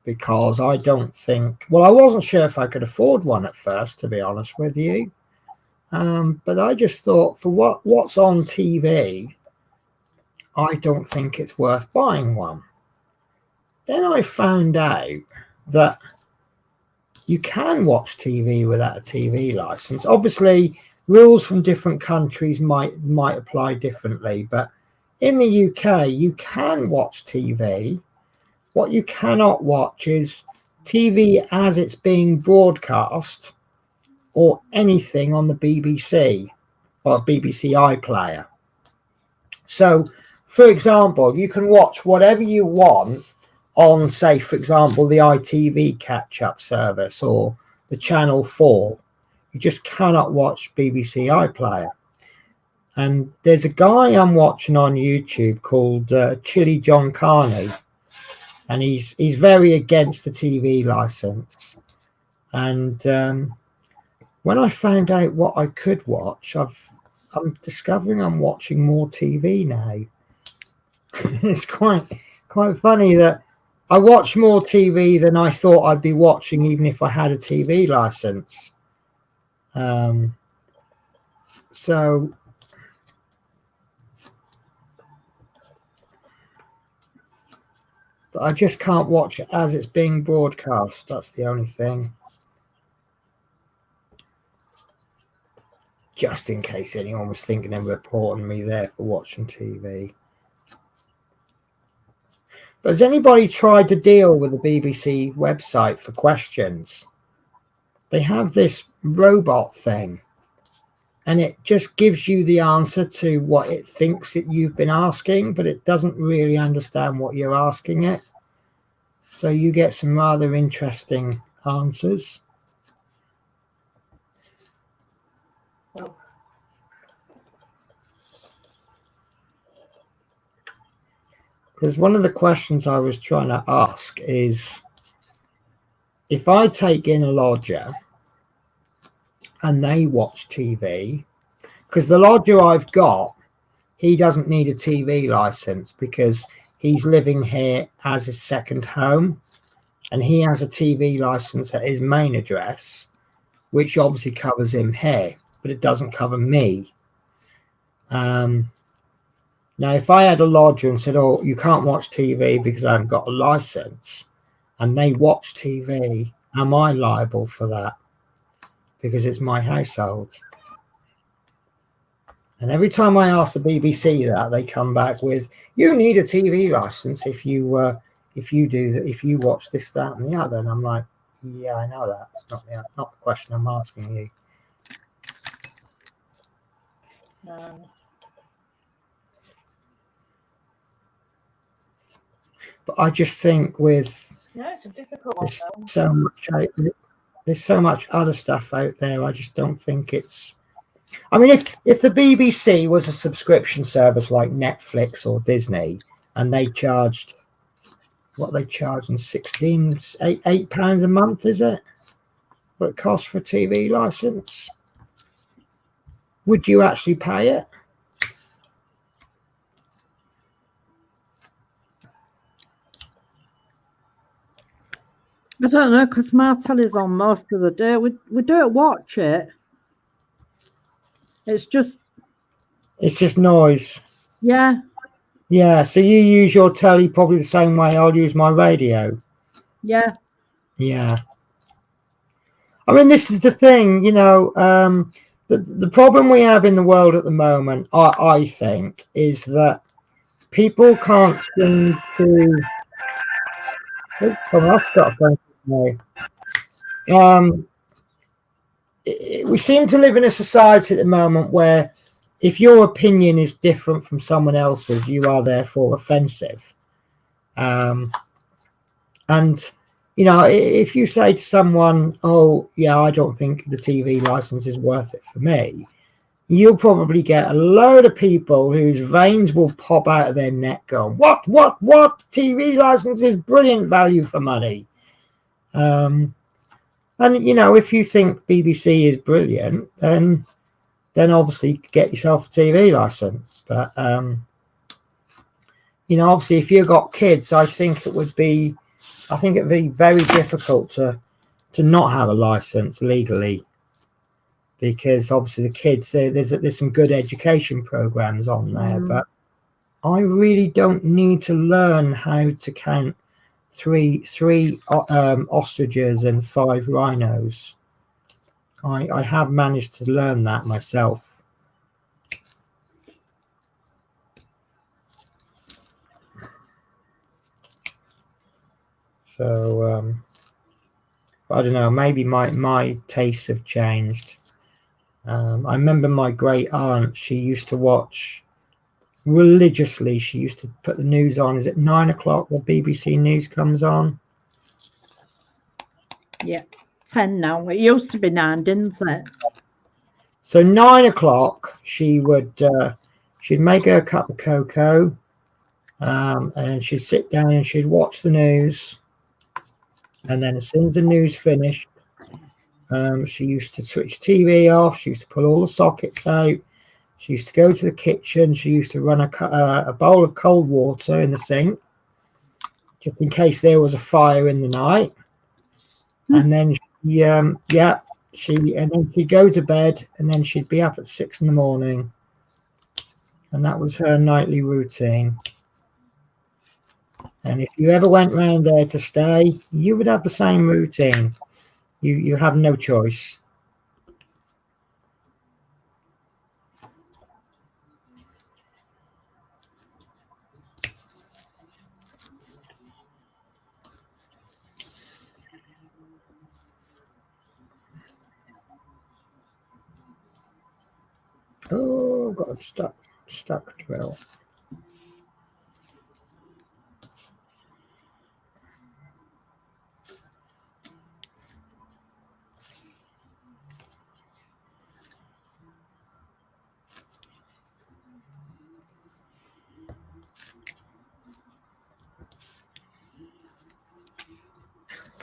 because I don't think, well, I wasn't sure if I could afford one at first, to be honest with you. But I just thought for what's on TV, I don't think it's worth buying one. Then I found out that you can watch TV without a TV license. Obviously, rules from different countries might apply differently, but in the UK, you can watch TV. What you cannot watch is TV as it's being broadcast or anything on the BBC or BBC iPlayer. So, for example, you can watch whatever you want on, say, for example, the ITV catch-up service or the Channel 4. You just cannot watch BBC iPlayer. And there's a guy I'm watching on YouTube called Chili John Carney, and he's very against the TV license. And when I found out what I could watch, I'm discovering I'm watching more TV now. It's quite funny that I watch more TV than I thought I'd be watching, even if I had a TV license. So but I just can't watch it as it's being broadcast. That's the only thing. Just in case anyone was thinking of reporting me there for watching TV. But has anybody tried to deal with the BBC website for questions? They have this robot thing, and it just gives you the answer to what it thinks that you've been asking, but it doesn't really understand what you're asking it. So you get some rather interesting answers. Because one of the questions I was trying to ask is, if I take in a lodger and they watch TV, because the lodger I've got, he doesn't need a TV license because he's living here as his second home, and he has a TV license at his main address, which obviously covers him here, but it doesn't cover me. Now, if I had a lodger and said, oh, you can't watch TV because I haven't got a license, and they watch TV, am I liable for that? Because it's my household. And every time I ask the BBC that, they come back with, you need a TV license if you watch this, that, and the other. And I'm like, yeah, I know that. It's not the question I'm asking you. But I just think it's a difficult one. There's so much other stuff out there. I just don't think it's. I mean, if the BBC was a subscription service like Netflix or Disney, and they charged what they charge in £8 a month, is it? What it costs for a TV license? Would you actually pay it? I don't know, because my telly's on most of the day. We don't watch it. It's just noise. Yeah. Yeah, so you use your telly probably the same way I'll use my radio. Yeah. Yeah. I mean, this is the thing, the problem we have in the world at the moment, I think, is that people can't seem to. Someone else got a phone call. We seem to live in a society at the moment where if your opinion is different from someone else's, you are therefore offensive. And, if you say to someone, oh, yeah, I don't think the TV license is worth it for me, you'll probably get a load of people whose veins will pop out of their neck going, what? TV license is brilliant value for money. And, if you think BBC is brilliant, then then obviously get yourself a TV license. But you know, obviously, if you've got kids, I think it'd be very difficult to not have a license legally, because obviously the kids, there's some good education programs on there, but I really don't need to learn how to count three ostriches and 5 rhinos. I have managed to learn that myself. So I don't know, maybe my tastes have changed. I remember my great aunt, she used to watch religiously, she used to put the news on. Is it 9 o'clock the BBC News comes on? Yeah, 10 now. It used to be 9, didn't it? So 9 o'clock, she'd make her a cup of cocoa, and she'd sit down and she'd watch the news. And then as soon as the news finished, she used to switch TV off. She used to pull all the sockets out. She used to go to the kitchen. She used to run a bowl of cold water in the sink, just in case there was a fire in the night. And then and then she'd go to bed, and then she'd be up at 6 in the morning. And that was her nightly routine. And if you ever went round there to stay, you would have the same routine. You have no choice. Oh, got a stuck drill.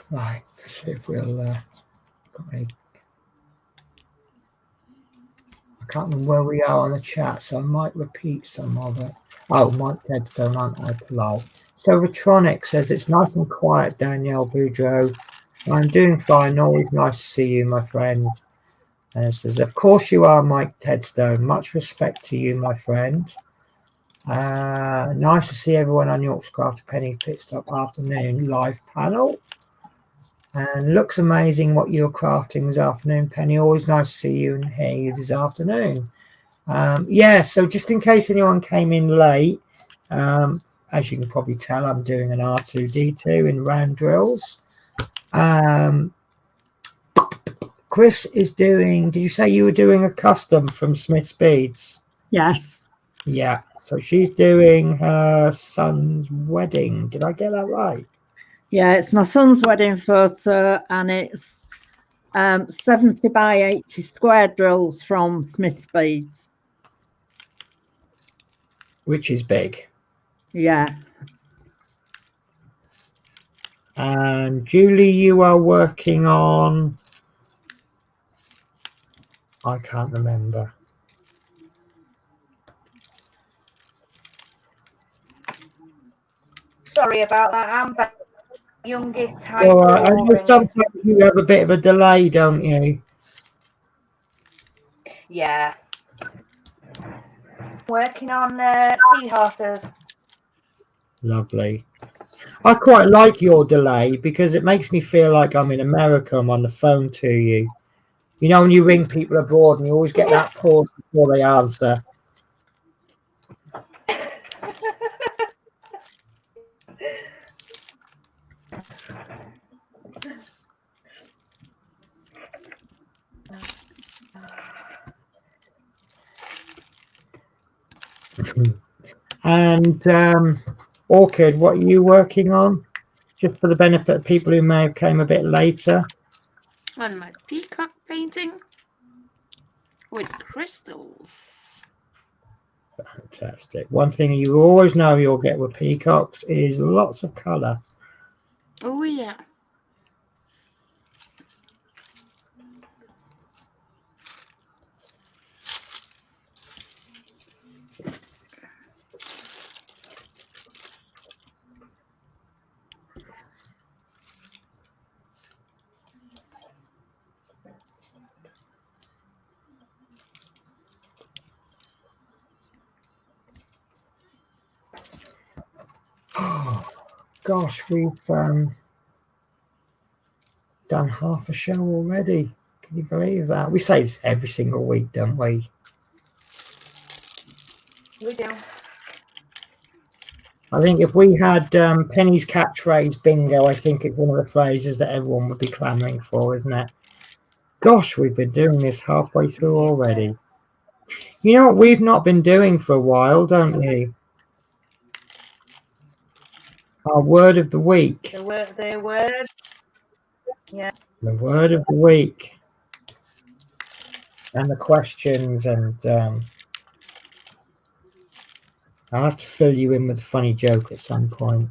Right, let's see if we'll I can't remember where we are on the chat, so I might repeat some of it. Oh, Mike Deadstone, aren't I? Lol. So Retronic says it's nice and quiet, Danielle Boudreau. I'm doing fine. Always nice to see you, my friend. And it says, of course you are, Mike Tedstone. Much respect to you, my friend. Nice to see everyone on Yorkshire Craft Penny Pitstop afternoon live panel. And looks amazing what you're crafting this afternoon, Penny. Always nice to see you and hear you this afternoon. Yeah, so just in case anyone came in late, as you can probably tell, I'm doing an R2D2 in round drills. Chris is doing, did you say you were doing a custom from Smith's Beads? Yes. Yeah, so she's doing her son's wedding. Did I get that right? Yeah, it's my son's wedding photo, and it's 70 by 80 square drills from Smith's Beads. Which is big. Yeah. And Julie, you are working on, I can't remember. Sorry about that, Amber. Youngest high Well, school. I know sometimes you have a bit of a delay, don't you? Yeah. Working on seahorses. Lovely. I quite like your delay because it makes me feel like I'm in America. I'm on the phone to you. You know, when you ring people abroad and you always get that pause before they answer. And Orchid, what are you working on? Just for the benefit of people who may have came a bit later. On my peacock painting with crystals. Fantastic. One thing you always know you'll get with peacocks is lots of colour. Oh, yeah. gosh, we've done half a show already. Can you believe that? We say this every single week, don't we? We do. I think if we had Penny's catchphrase bingo, I think it's one of the phrases that everyone would be clamoring for, isn't it? Gosh, we've been doing this halfway through already. You know what we've not been doing for a while, don't you? Our word of the week. The word. Yeah. The word of the week. And the questions, and I'll have to fill you in with a funny joke at some point.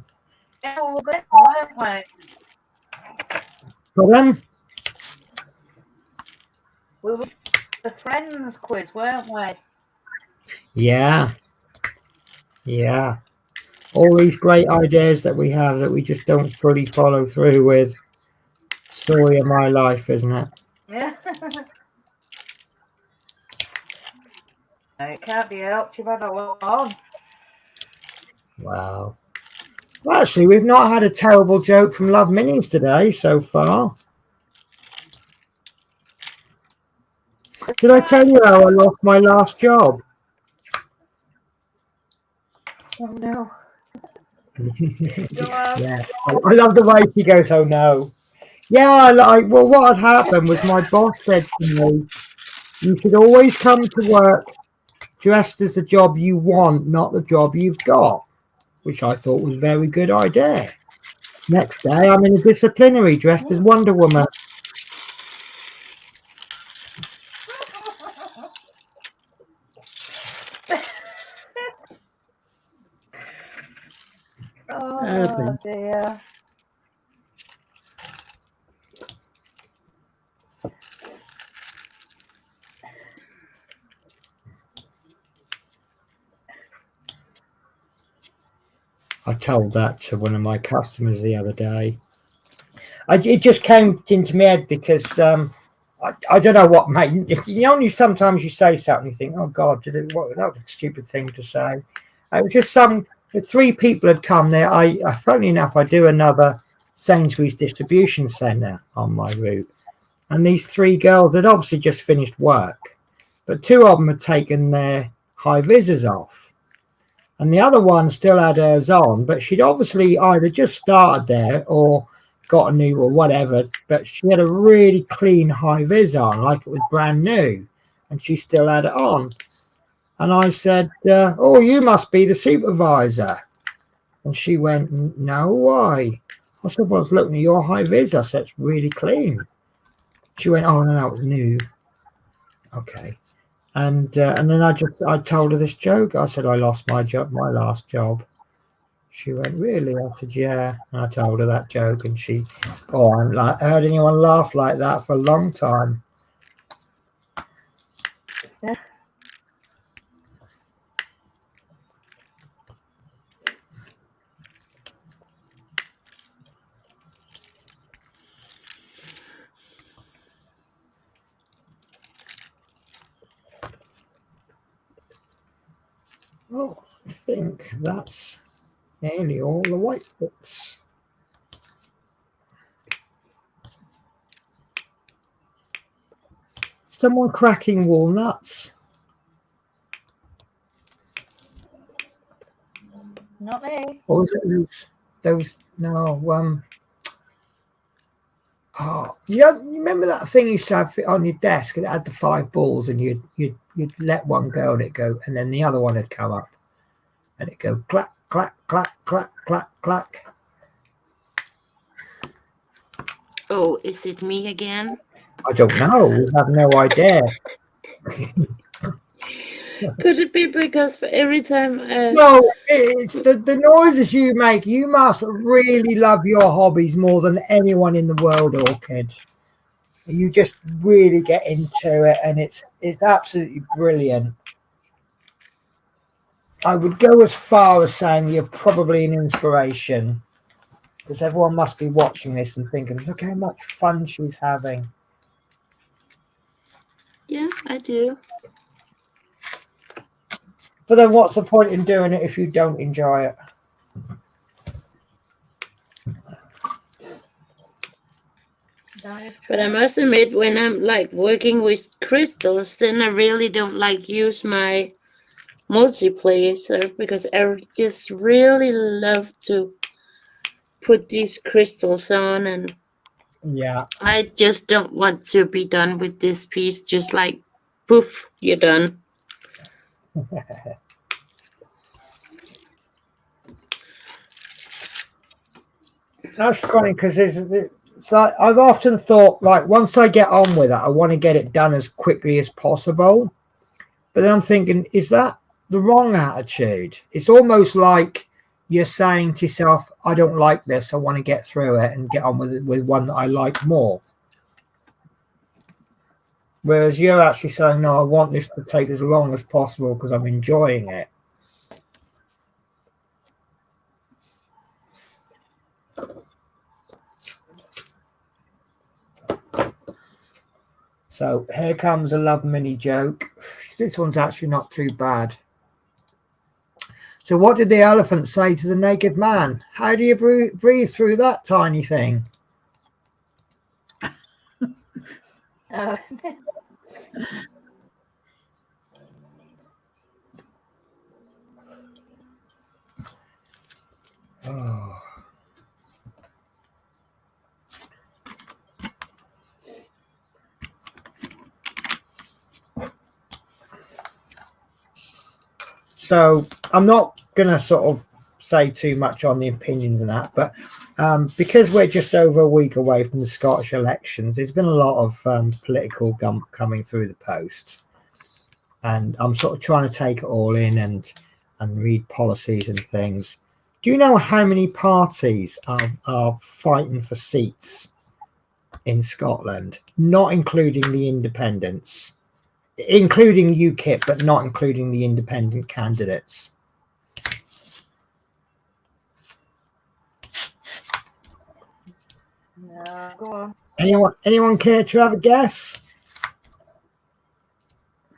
Yeah, we'll bet, won't we? But then, We were the friends quiz, weren't we? yeah. All these great ideas that we have that we just don't fully follow through with. Story of my life, isn't it? Yeah. It can't be helped. You've had a lot on. Wow. Well, actually, we've not had a terrible joke from Love Minis today so far. Did I tell you how I lost my last job? Oh no. Yeah. I love the way she goes, oh no. Yeah, well, what had happened was my boss said to me, you should always come to work dressed as the job you want, not the job you've got, which I thought was a very good idea. Next day, I'm in a disciplinary dressed as Wonder Woman. Oh dear. I told that to one of my customers the other day. It just came into my head because I don't know what, mate. You know, sometimes you say something, you think, oh God, that was a stupid thing to say. It was just three people had come there. Funnily enough, I do another Sainsbury's distribution centre on my route. And these three girls had obviously just finished work, but two of them had taken their high visors off. And the other one still had hers on, but she'd obviously either just started there or got a new or whatever, but she had a really clean high vis on, like it was brand new, and she still had it on. And I said, oh, you must be the supervisor. And she went, no, why? I said, well, I was looking at your high vis. I said, it's really clean. She went, oh, no, that was new. Okay. And then I told her this joke. I said, I lost my last job. She went, really? I said, yeah. And I told her that joke, and I haven't heard anyone laugh like that for a long time. Yeah. Well, I think that's nearly all the white bits. Someone cracking walnuts. Not me. Or was it those? No. Oh, yeah. You remember that thing you used to have on your desk? It had the 5 balls, and you'd let one go, and it go, and then the other one would come up, and it go clack clack clack clack clack clack. Oh, is it me again? I don't know. We have no idea. Could it be because for every time? No, it's the noises you make. You must really love your hobbies more than anyone in the world, Orchid. You just really get into it, and it's absolutely brilliant. I would go as far as saying you're probably an inspiration, because everyone must be watching this and thinking, look how much fun she's having. Yeah, I do. But then what's the point in doing it if you don't enjoy it? That is But I true. must admit, when I'm like working with crystals, then I really don't like use my multiplayer because I just really love to put these crystals on, and Yeah. I just don't want to be done with this piece. Just like, poof, you're done. That's funny because it's like I've often thought, like, once I get on with it, I want to get it done as quickly as possible. But then I'm thinking, is that the wrong attitude? It's almost like you're saying to yourself, I don't like this. I want to get through it and get on with it with one that I like more. Whereas you're actually saying, no, I want this to take as long as possible because I'm enjoying it. So here comes a love mini joke. This one's actually not too bad. So what did the elephant say to the naked man? How do you breathe through that tiny thing? Uh, Oh. So I'm not going to sort of say too much on the opinions and that, but because we're just over a week away from the Scottish elections, there's been a lot of political gump coming through the post, and I'm sort of trying to take it all in and read policies and things. Do you know how many parties are fighting for seats in Scotland, not including the independents, including UKIP, but not including the independent candidates? no, go on. Anyone care to have a guess?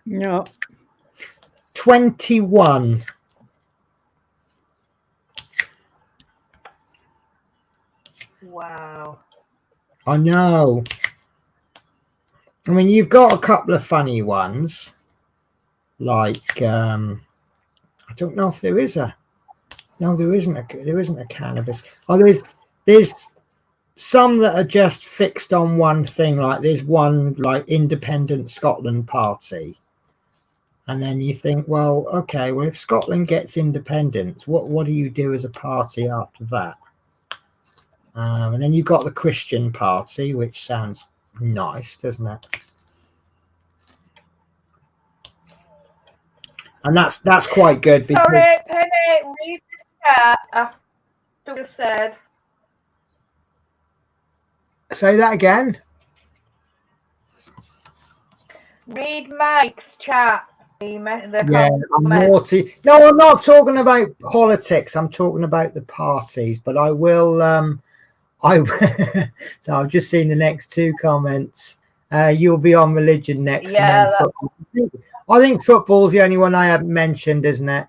No. 21. Wow. I know. I mean, you've got a couple of funny ones, like I don't know if there is a. No, there isn't a cannabis. Oh, there's some that are just fixed on one thing. Like there's one like Independent Scotland Party, and then you think, well, okay, well if Scotland gets independence, what do you do as a party after that? And then you've got the Christian Party, which sounds nice, doesn't it? And that's quite good because Sorry, Penny, read the chat after what I said. say that again. Read Mike's chat. The Yeah, I'm comment. naughty. No, I'm not talking about politics. I'm talking about the parties. But I will. So I've just seen the next two comments. You'll be on religion next, Yeah, and then football. I think football's the only one I haven't mentioned, isn't it?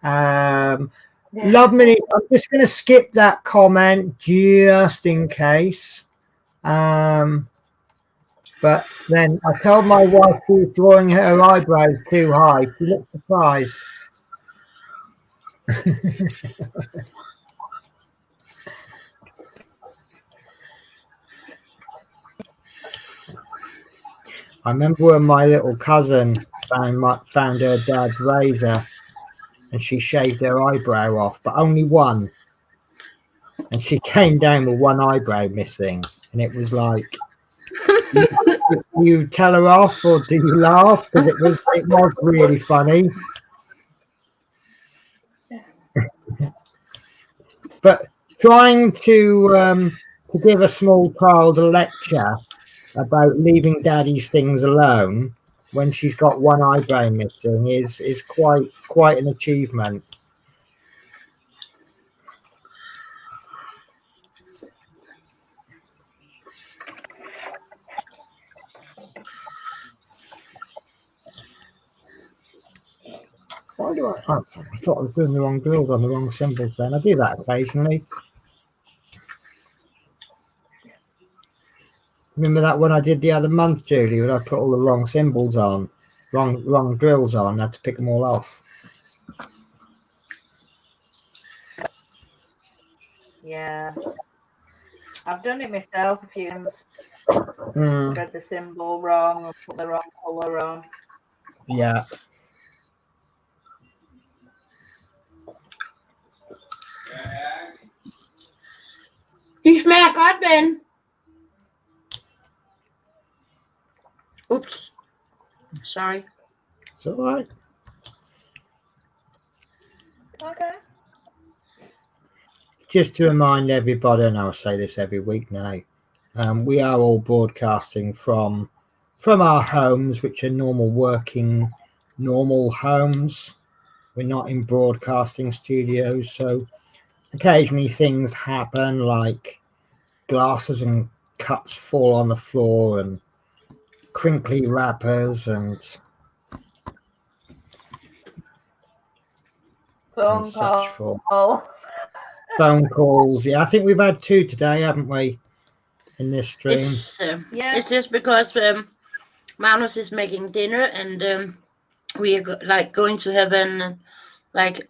Love Minute. I'm just going to skip that comment just in case. But then I told my wife she was drawing her eyebrows too high. She looked surprised. I remember when my little cousin found her dad's razor and she shaved her eyebrow off, but only one. And she came down with one eyebrow missing. And it was like, you tell her off or do you laugh? Because it was really funny. But trying to give a small child a lecture about leaving daddy's things alone when she's got one eyebrow missing is quite an achievement. Why do I thought I was doing the wrong drills on the wrong symbols then. I do that occasionally. Remember that one I did the other month, Julie, when I put all the wrong symbols on, wrong drills on, I had to pick them all off. Yeah. I've done it myself a few times. Read the symbol wrong or put the wrong colour on. Yeah. De smager godt, ven. Oops. Sorry. It's all right. Okay. Just to remind everybody, and I'll say this every week now, we are all broadcasting from our homes, which are normal homes. We're not in broadcasting studios, so occasionally things happen, like glasses and cups fall on the floor and crinkly wrappers and Phone such calls. Phone calls. Yeah, I think we've had 2 today, haven't we, in this stream? It's just because Magnus is making dinner, and we are going to have an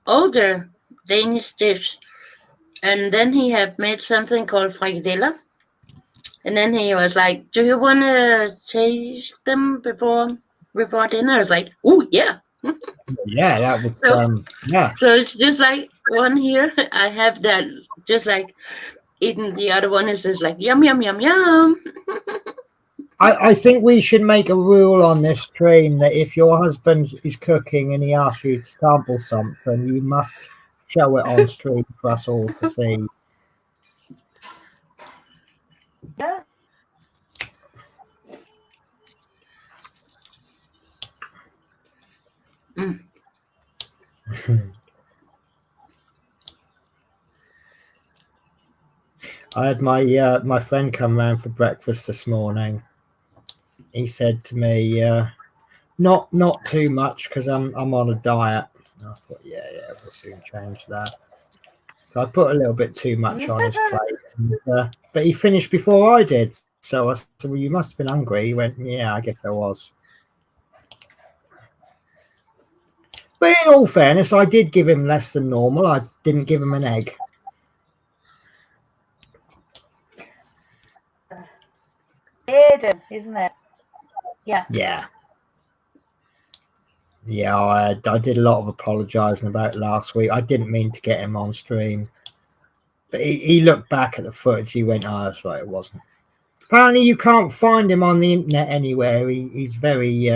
older Danish dish, and then he have made something called frikadeller, and then he was like, "Do you want to taste them before dinner?" I was like, "Oh yeah." Yeah, that was yeah. So it's just like one here. I have that just like eating the other one is just like yum yum yum yum. I think we should make a rule on this stream that if your husband is cooking and he asks you to sample something, you must show it on stream for us all to see. Yeah. I had my friend come round for breakfast this morning. He said to me, not too much because I'm on a diet. And I thought, yeah, we'll soon change that. So I put a little bit too much on his plate, but he finished before I did. So I said, "Well, you must have been hungry." He went, "Yeah, I guess I was." But in all fairness, I did give him less than normal. I didn't give him an egg. Aiden, isn't it? Yeah. Yeah, I did a lot of apologising about last week. I didn't mean to get him on stream. But he looked back at the footage. He went, "Oh, that's right, it wasn't." Apparently, you can't find him on the internet anywhere. He's very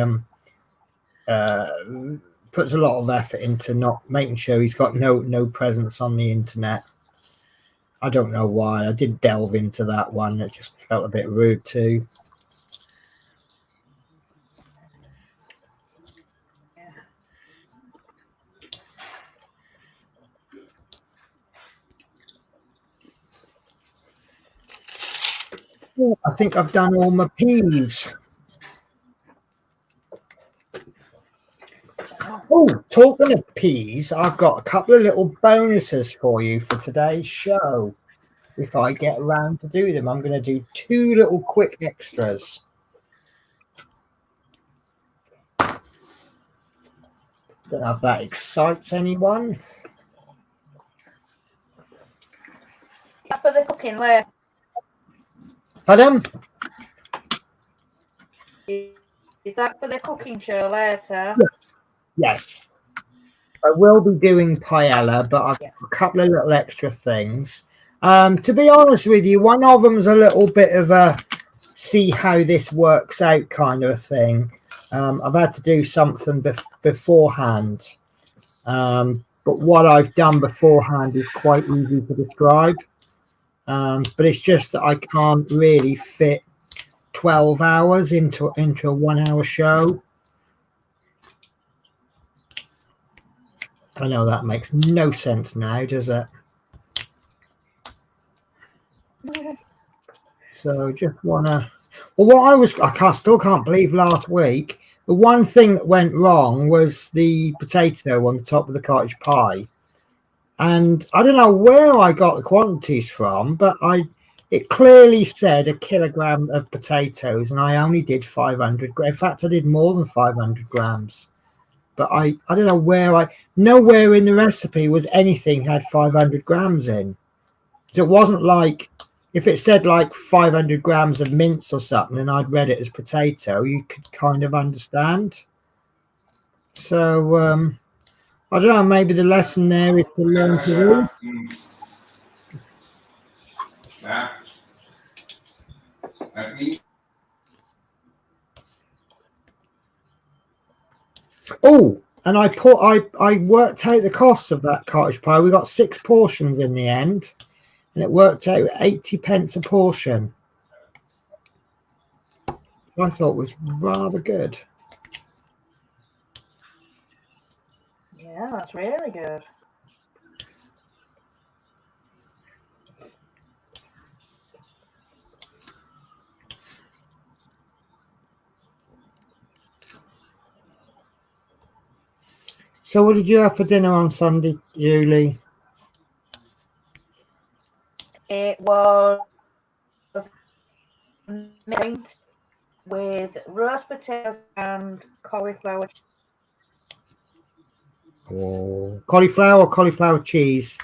puts a lot of effort into not making sure he's got no presence on the internet. I don't know why. I did delve into that one. It just felt a bit rude too. I think I've done all my peas. Oh, talking of peas, I've got a couple of little bonuses for you for today's show. If I get around to do them, I'm going to do 2 little quick extras. Don't know if that excites anyone. For the cooking later. Pardon? Is that for the cooking show later? Yes. I will be doing paella, but I've got a couple of little extra things. To be honest with you, one of them's a little bit of a see how this works out kind of a thing. I've had to do something beforehand. But what I've done beforehand is quite easy to describe. But it's just that I can't really fit 12 hours into a 1-hour show. I know that makes no sense now, does it? So just wanna. Well, I still can't believe last week. The one thing that went wrong was the potato on the top of the cottage pie, and I don't know where I got the quantities from, but I it clearly said a kilogram of potatoes, and I only did 500 grams. In fact, I did more than 500 grams. But I don't know where nowhere in the recipe was anything had 500 grams in. So it wasn't like, if it said like 500 grams of mince or something and I'd read it as potato, you could kind of understand. So I don't know, maybe the lesson there is to learn to read. Oh, and I worked out the cost of that cottage pie. We got 6 portions in the end, and it worked out 80 pence a portion. I thought was rather good. Yeah, that's really good. So what did you have for dinner on Sunday, Julie? It was mint with roast potatoes and cauliflower. Oh, cauliflower or cauliflower cheese?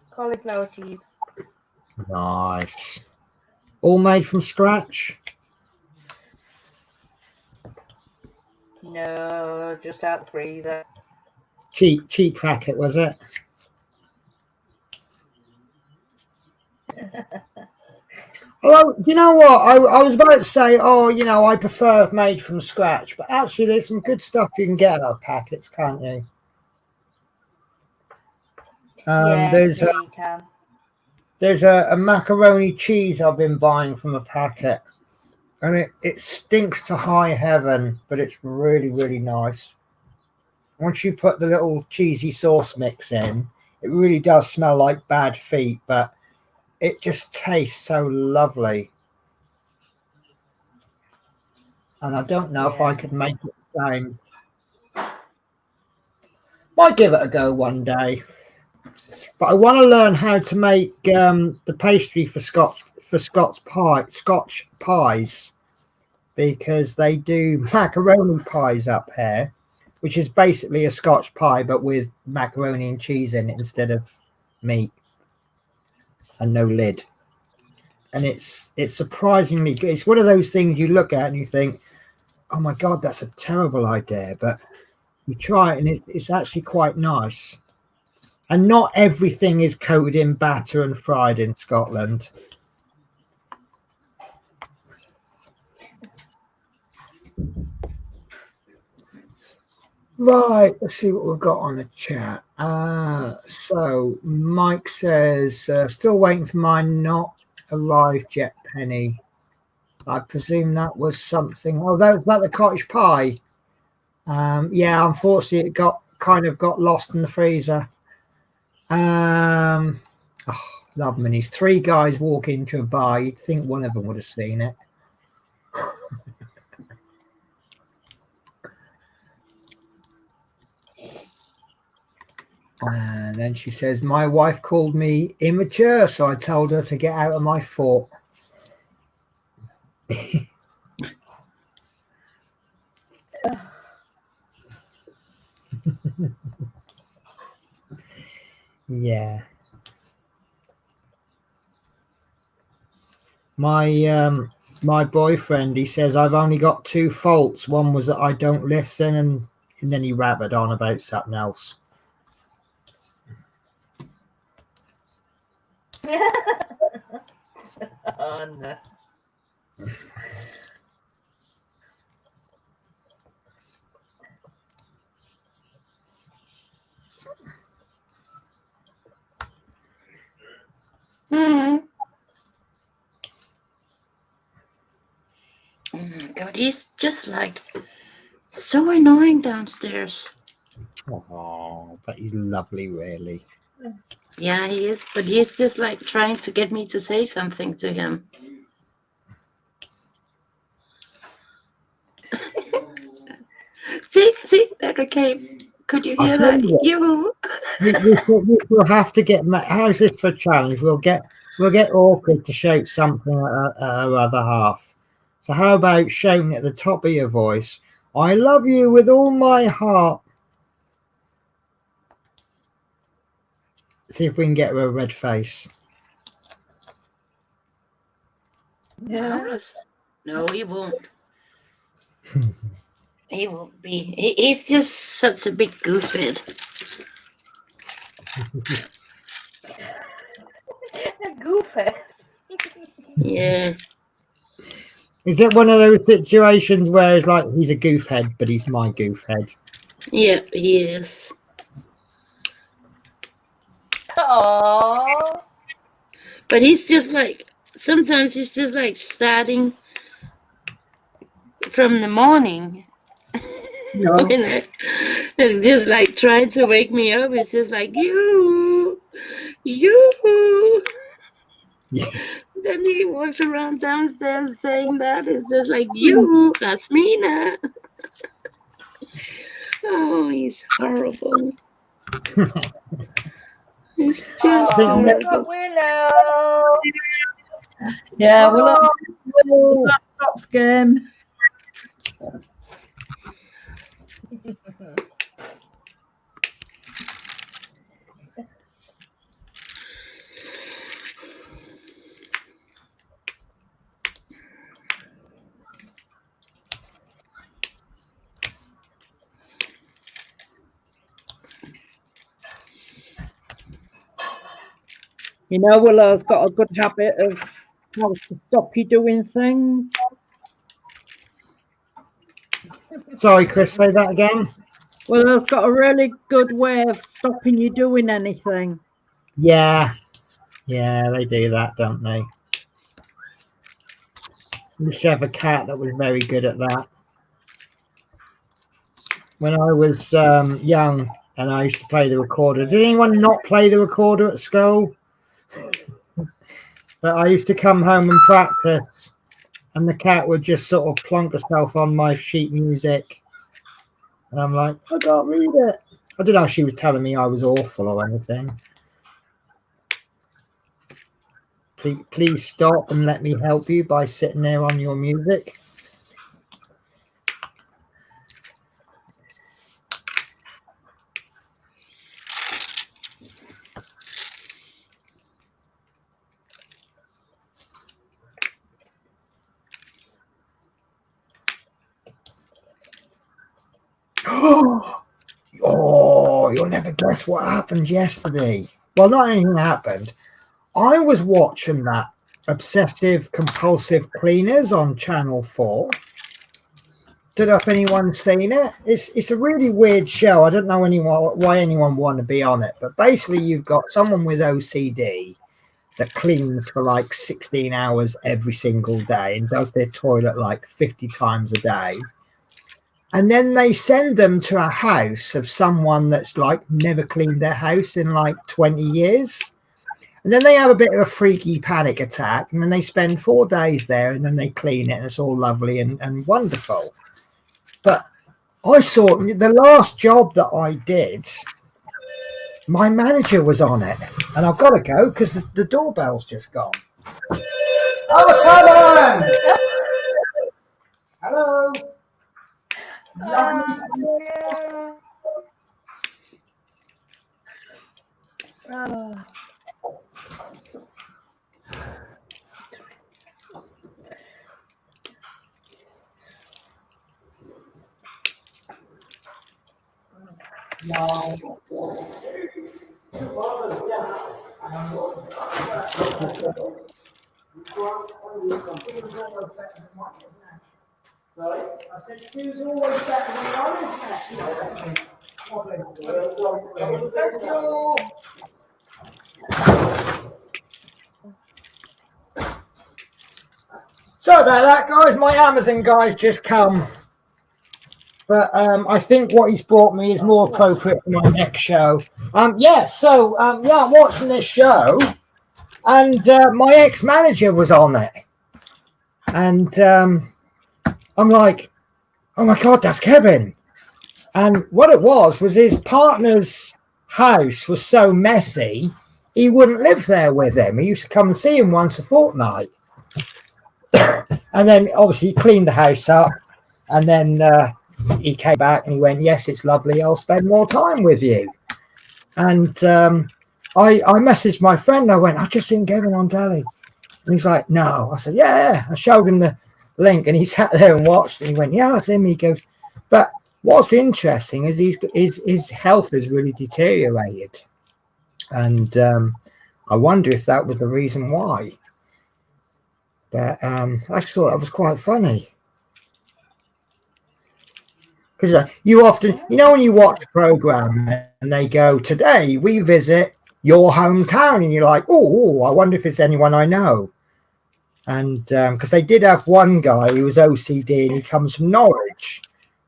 Cauliflower cheese. Nice. All made from scratch? No, just out the freezer. Cheap packet, was it? Although, you know what? I was about to say, oh, you know, I prefer made from scratch, but actually there's some good stuff you can get out of packets, can't you? Yeah, you can. There's a macaroni cheese I've been buying from a packet, and it stinks to high heaven, but it's really, really nice. Once you put the little cheesy sauce mix in, it really does smell like bad feet, but it just tastes so lovely. And I don't know if I could make it the same. Might give it a go one day. But I want to learn how to make the pastry for Scotch pies, because they do macaroni pies up here, which is basically a Scotch pie but with macaroni and cheese in it instead of meat and no lid. And it's surprisingly good. It's one of those things you look at and you think, oh my God, that's a terrible idea, but you try it and it's actually quite nice. And not everything is coated in batter and fried in Scotland. Right, let's see what we've got on the chat. So Mike says, still waiting for my not arrived yet penny. I presume that was something. Oh, that was the cottage pie. Yeah, unfortunately, it got lost in the freezer. Oh, love minis. 3 guys walk into a bar. You'd think one of them would have seen it. And then she says, my wife called me immature, so I told her to get out of my fort. Yeah. My boyfriend, he says, I've only got 2 faults. One was that I don't listen, and then he rabbited on about something else. Oh, no. Oh my God, he's just like so annoying downstairs. Oh, but he's lovely, really. Yeah, he is, but he's just like trying to get me to say something to him. See, there it came. Could you hear that? You. We'll have to get. How's this for a challenge? We'll get awkward to shout something at our other half. So how about shouting at the top of your voice? I love you with all my heart. See if we can get her a red face. Yeah. No, he won't. He won't be. He's just such a big goofhead. Goofy. Yeah. Is it one of those situations where it's like he's a goofhead, but he's my goofhead? Yeah, he is. Aww. But he's just like, sometimes he's just like starting from the morning. No. And just like trying to wake me up. It's just like, you. Yeah. Then he walks around downstairs saying that. It's just like, you, Asmina. Oh, he's horrible. He's just horrible. Willow. Yeah, well, stops game. You know, Willow's got a good habit of how to stop you doing things. Sorry, Chris, say that again. Willow's got a really good way of stopping you doing anything. Yeah, they do that, don't they? We used to have a cat that was very good at that. When I was young and I used to play the recorder. Did anyone not play the recorder at school? But I used to come home and practice, and the cat would just sort of plonk herself on my sheet music. And I'm like, I can't read it. I don't know if she was telling me I was awful or anything. Please stop and let me help you by sitting there on your music. Oh, you'll never guess what happened yesterday. Well, not anything happened. I was watching that Obsessive Compulsive Cleaners on Channel 4. Don't know if anyone's seen it. It's a really weird show. I don't know why anyone want to be on it. But basically, you've got someone with OCD that cleans for like 16 hours every single day and does their toilet like 50 times a day. And then they send them to a house of someone that's like never cleaned their house in like 20 years. And then they have a bit of a freaky panic attack. And then they spend 4 days there and then they clean it. And it's all lovely and wonderful. But I saw the last job that I did, my manager was on it. And I've got to go because the doorbell's just gone. Oh, come on! Hello. Right, I said shoes always better than honest, actually. Thank you. Sorry about that, guys. My Amazon guy's just come. But I think what he's brought me is more appropriate for my next show. I'm watching this show, and my ex-manager was on it. And I'm like, oh my God, that's Kevin. And what it was his partner's house was so messy, he wouldn't live there with him. He used to come and see him once a fortnight. And then obviously he cleaned the house up, and then he came back and he went, yes, it's lovely, I'll spend more time with you. And I messaged my friend. I went, I've just seen Kevin on telly. And he's like, no. I said, yeah. I showed him the link, and he sat there and watched, and he went, yeah, that's him. He goes, but what's interesting is his health has really deteriorated. And I wonder if that was the reason why. But I just thought that was quite funny. Because you often, when you watch a program and they go, today we visit your hometown, and you're like, oh, I wonder if it's anyone I know. And because they did have one guy who was OCD, and he comes from Norwich.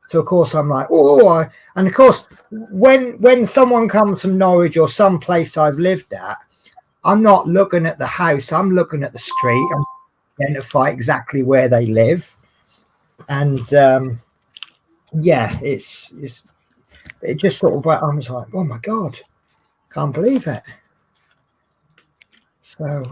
So of course I'm like, and of course when someone comes from Norwich or some place I've lived at, I'm not looking at the house, I'm looking at the street and identify exactly where they live. And it just sort of, I was like, oh my God, can't believe it. So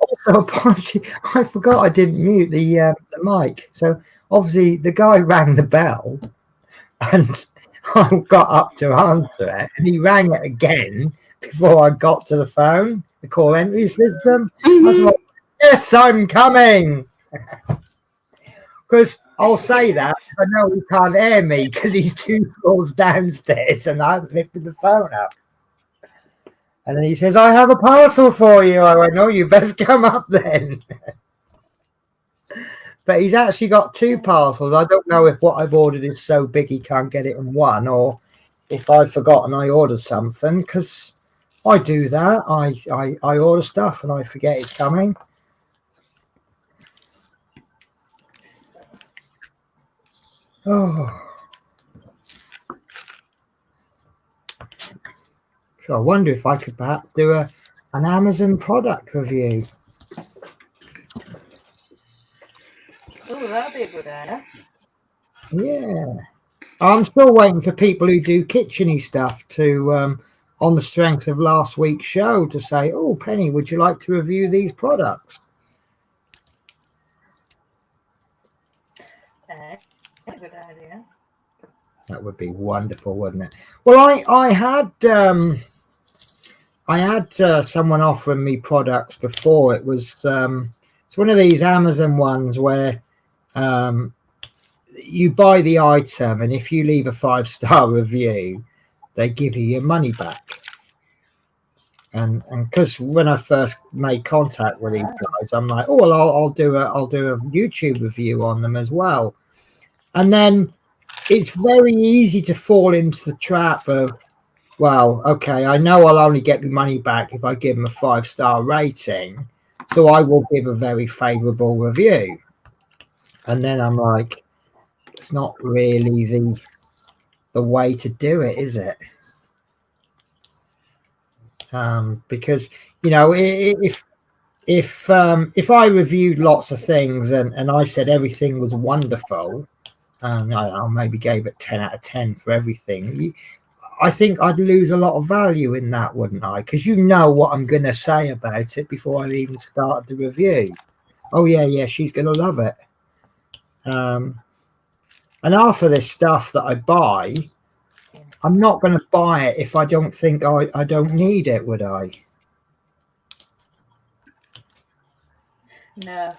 also apology, I forgot I didn't mute the mic. So obviously the guy rang the bell, and I got up to answer it, and he rang it again before I got to the phone, the call entry system. I was like, yes, I'm coming. Because I'll say that, I know he can't hear me because he's 2 floors downstairs and I haven't lifted the phone up. And then he says, I have a parcel for you. I went, no, you best come up then. But he's actually got 2 parcels. I don't know if what I've ordered is so big he can't get it in one, or if I've forgotten I ordered something, because I do that. I order stuff and I forget it's coming. Oh. So I wonder if I could perhaps do an Amazon product review. Oh, that'd be a good idea. Yeah. I'm still waiting for people who do kitcheny stuff to, on the strength of last week's show, to say, oh, Penny, would you like to review these products? A good idea. That would be wonderful, wouldn't it? Well, I had someone offering me products before. It was it's one of these Amazon ones where you buy the item, and if you leave a 5-star review, they give you your money back. And because when I first made contact with these guys, I'm like, oh well, I'll do a YouTube review on them as well. And then it's very easy to fall into the trap of, well, okay, I know I'll only get the money back if I give them a 5-star rating, so I will give a very favorable review. And then I'm like, it's not really the way to do it, is it? Because if I reviewed lots of things and I said everything was wonderful, I maybe gave it 10 out of 10 for everything, I think I'd lose a lot of value in that, wouldn't I? Because you know what I'm going to say about it before I even started the review. Oh yeah, she's going to love it. And half of this stuff that I buy, I'm not going to buy it if I don't think I don't need it, would I? No.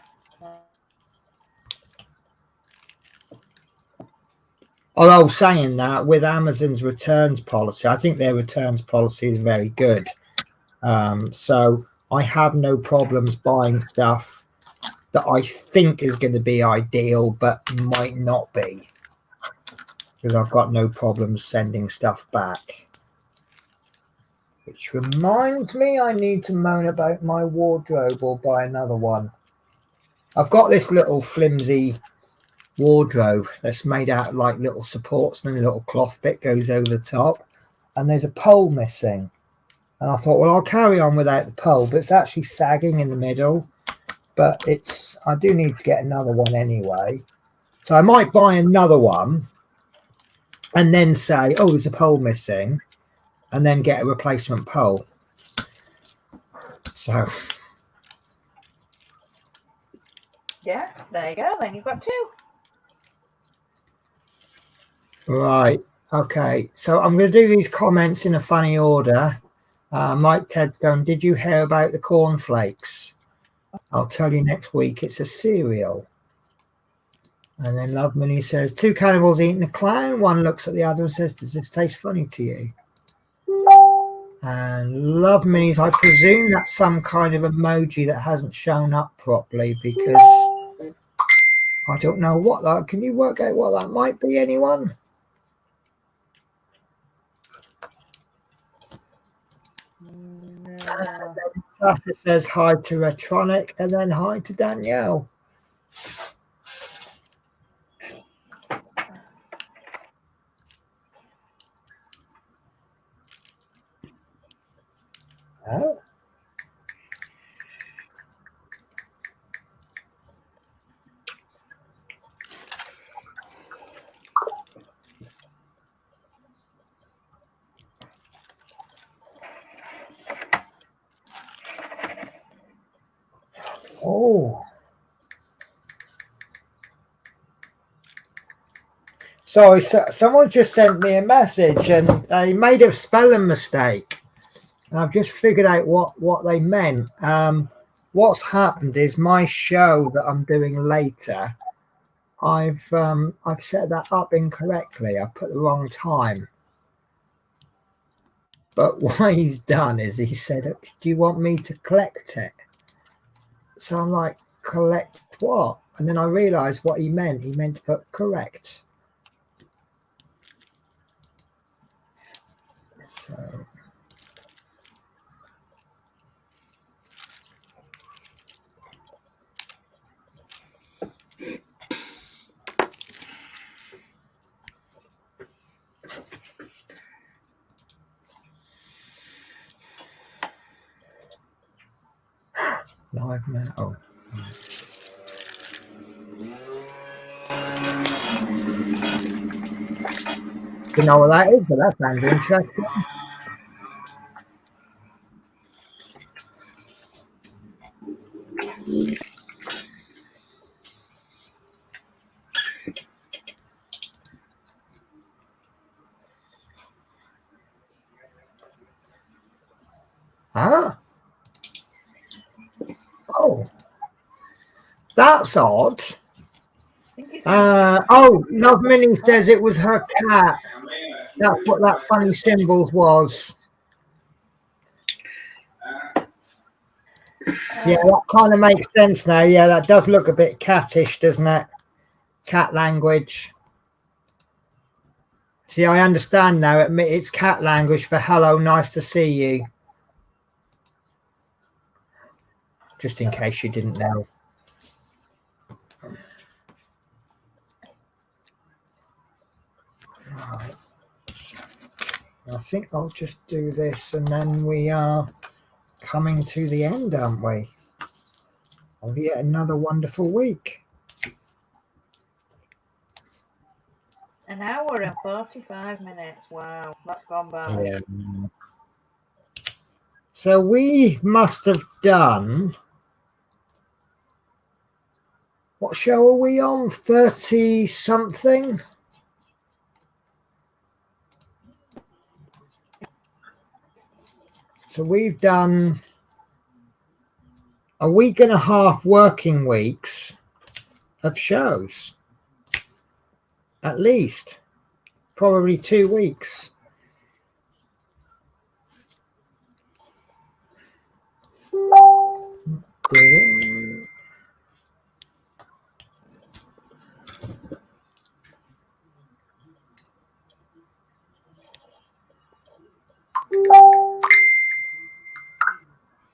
Although saying that, with Amazon's returns policy, I think their returns policy is very good. So I have no problems buying stuff that I think is going to be ideal, but might not be. Because I've got no problems sending stuff back. Which reminds me, I need to moan about my wardrobe or buy another one. I've got this little flimsy wardrobe that's made out of like little supports, and then a little cloth bit goes over the top, and there's a pole missing. And I thought, well, I'll carry on without the pole, but it's actually sagging in the middle. But I do need to get another one anyway. So I might buy another one. and then say, oh, there's a pole missing, and then get a replacement pole. So Yeah, there you go. Then you've got two. right, okay. So I'm going to do these comments in a funny order. Mike Tedstone, did you hear about the cornflakes? I'll tell you next week. It's a cereal. And then Love Minnie says, two cannibals eating a clown. One looks at the other and says, does this taste funny to you? And Love Minnie's, I presume that's some kind of emoji that hasn't shown up properly because I don't know what that. Can you work out what that might be, anyone? No. Sasha says hi to Retronic and then hi to Danielle. Oh. Oh. Sorry, someone just sent me a message and they made a spelling mistake. And I've just figured out what they meant. What's happened is my show that I'm doing later, I've set that up incorrectly. I put the wrong time. But what he's done is he said, do you want me to collect it? So I'm like, collect what? And then I realized what he meant. He meant to put correct. So live now. Oh. Don't know what that is, but that sounds interesting. Ah. Oh. That's odd. Oh, Love Minnie says it was her cat. That's what that funny symbols was. Yeah, that kind of makes sense now. Yeah, that does look a bit cattish, doesn't it? Cat language. See, I understand now. It's cat language for hello, nice to see you. Just in case you didn't know. Right. I think I'll just do this and then we are coming to the end, aren't we? Of yet another wonderful week. An hour and 45 minutes. Wow, that's gone by. Yeah. So we must have done. What show are we on? 30 something? So we've done a week and a half working weeks of shows. At least. Probably 2 weeks.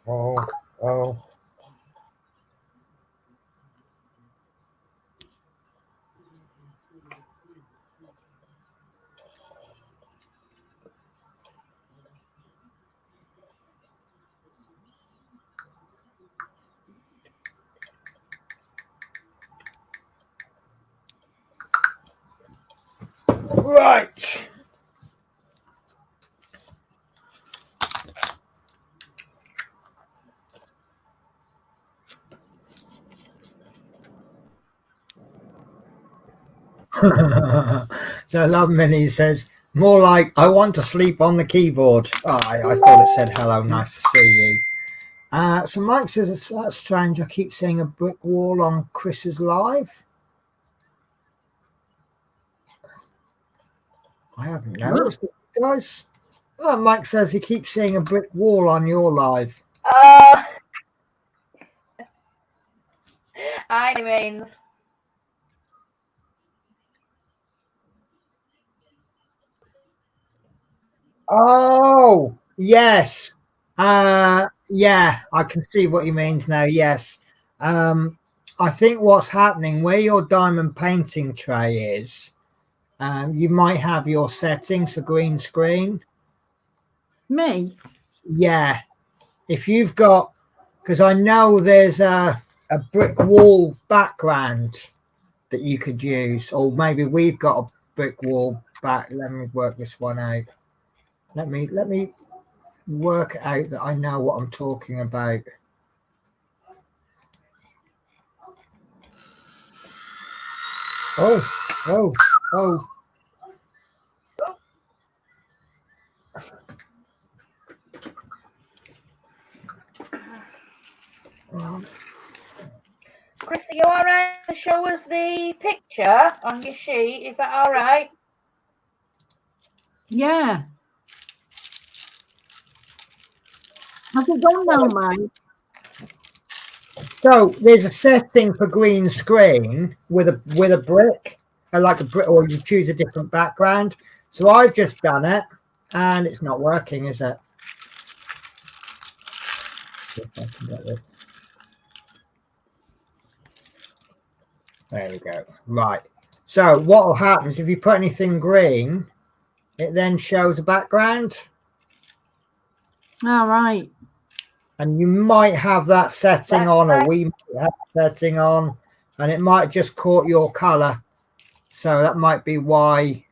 Oh. Right. So Love Minnie says, more like, I want to sleep on the keyboard. Oh, I thought it said hello, nice to see you. So Mike says, that's strange. I keep seeing a brick wall on Chris's live. I haven't noticed it, guys. Oh, Mike says he keeps seeing a brick wall on your live. I means. Oh, yes. Yeah, I can see what he means now. Yes. I think what's happening where your diamond painting tray is, you might have your settings for green screen. Me? Yeah. If you've got, because I know there's a brick wall background that you could use, or maybe we've got a brick wall back. Let me work this one out. Let me work out that I know what I'm talking about. Oh. Chris, are you all right to show us the picture on your sheet? Is that all right? Yeah. Has it gone now, Mike? So there's a setting for green screen with a brick, like a brick, or you choose a different background. So I've just done it, and it's not working, is it? If I can get this. There we go. Right. So what will happen is if you put anything green, it then shows a background. All right. And you might have that setting on, or we might have that setting on, and it might just caught your color. So that might be why.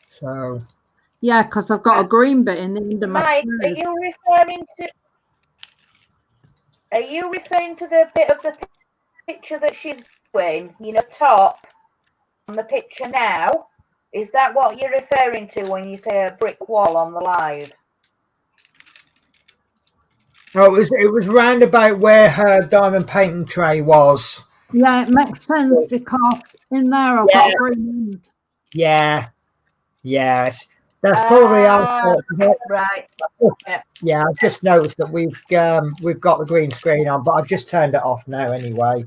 So yeah, because I've got a green bit in the end of my Mike, face. are you referring to the bit of the picture that she's doing, you know, top on the picture now? Is that what you're referring to when you say a brick wall on the live? oh, it was round about where her diamond painting tray was. Yeah, it makes sense because in there I've got a green end. Yeah. Yes. That's probably our fault. Right. Yeah, I've just noticed that we've got the green screen on, but I've just turned it off now anyway.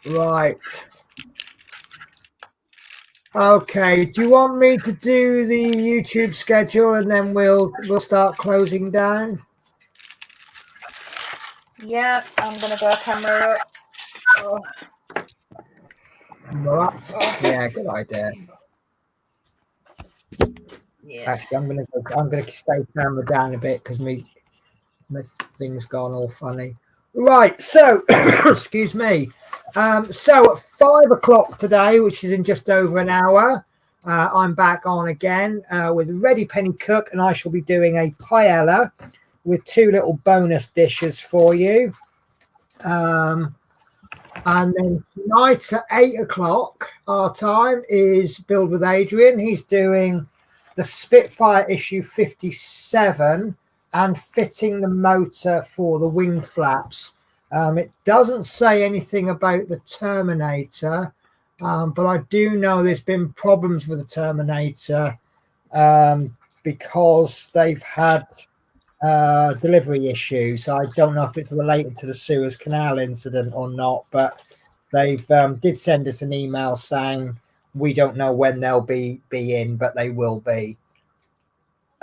Right. Okay. Do you want me to do the YouTube schedule and then we'll start closing down? Yeah, I'm gonna go camera up. Oh. Yeah, good idea. Yeah. Actually, I'm gonna stay camera down a bit because my thing's gone all funny. Right, so excuse me. So at 5 o'clock today, which is in just over an hour, I'm back on again with Ready Penny Cook, and I shall be doing a paella with 2 little bonus dishes for you. And then tonight at 8 o'clock, our time is Build with Adrian. He's doing the Spitfire issue 57 and fitting the motor for the wing flaps. It doesn't say anything about the Terminator, but I do know there's been problems with the Terminator because they've had delivery issues. I don't know if it's related to the Suez Canal incident or not, but they've did send us an email saying we don't know when they'll be in, but they will be.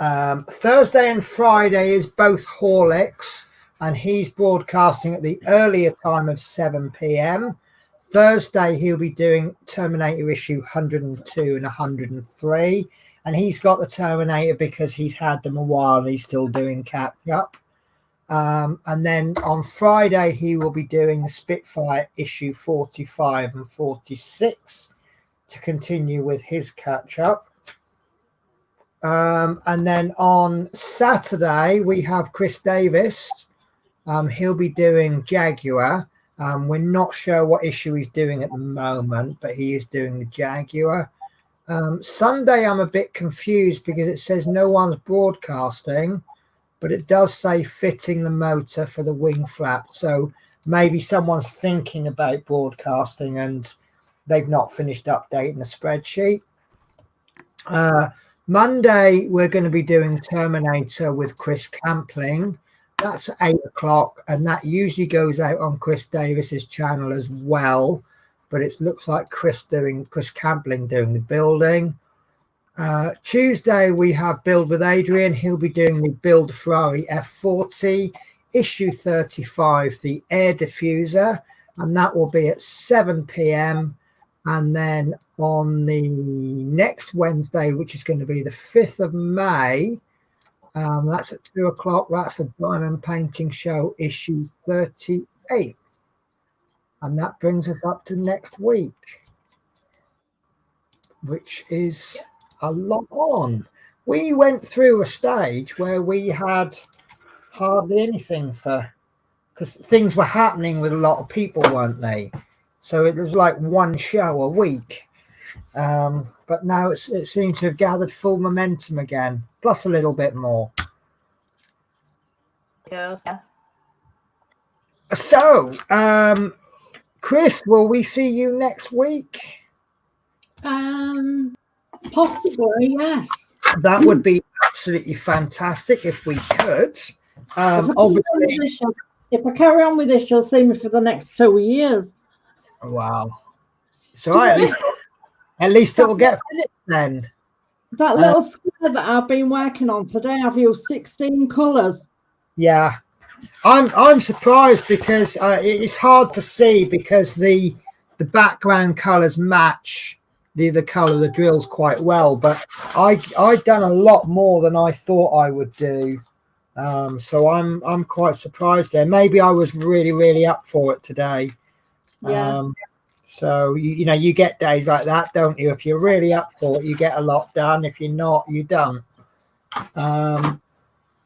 Thursday and Friday is both Horlicks, and he's broadcasting at the earlier time of 7 p.m. Thursday he'll be doing Terminator issue 102 and 103. and he's got the Terminator because he's had them a while. He's still doing catch up. And then on Friday, he will be doing the Spitfire issue 45 and 46 to continue with his catch up. And then on Saturday, we have Chris Davis. He'll be doing Jaguar. We're not sure what issue he's doing at the moment, but he is doing the Jaguar. Sunday, I'm a bit confused because it says no one's broadcasting, but it does say fitting the motor for the wing flap. So maybe someone's thinking about broadcasting and they've not finished updating the spreadsheet. Monday, we're going to be doing Terminator with Chris Campling. That's at 8 o'clock, and that usually goes out on Chris Davis's channel as well. But it looks like Chris Campling doing the building. Tuesday, we have Build with Adrian. He'll be doing the Build Ferrari F40, issue 35, the air diffuser, and that will be at 7 p.m. And then on the next Wednesday, which is going to be the 5th of May, that's at 2 o'clock. That's a Diamond Painting Show, issue 38. And that brings us up to next week, which is a lot on. We went through a stage where we had hardly anything because things were happening with a lot of people, weren't they? So it was like one show a week. But now it seems to have gathered full momentum again, plus a little bit more. Yeah. So, Chris, will we see you next week? Possibly, yes. That would be absolutely fantastic if we could. Obviously, if I carry on with this, you'll see me for the next 2 years. Wow. So at least it'll get finished then. That little square that I've been working on today, I've used 16 colours. Yeah. I'm surprised because it's hard to see because the background colours match the colour of the drills quite well, but I've done a lot more than I thought I would do. So I'm quite surprised there. Maybe I was really, really up for it today. Yeah. So you get days like that, don't you? If you're really up for it, you get a lot done. If you're not, you don't.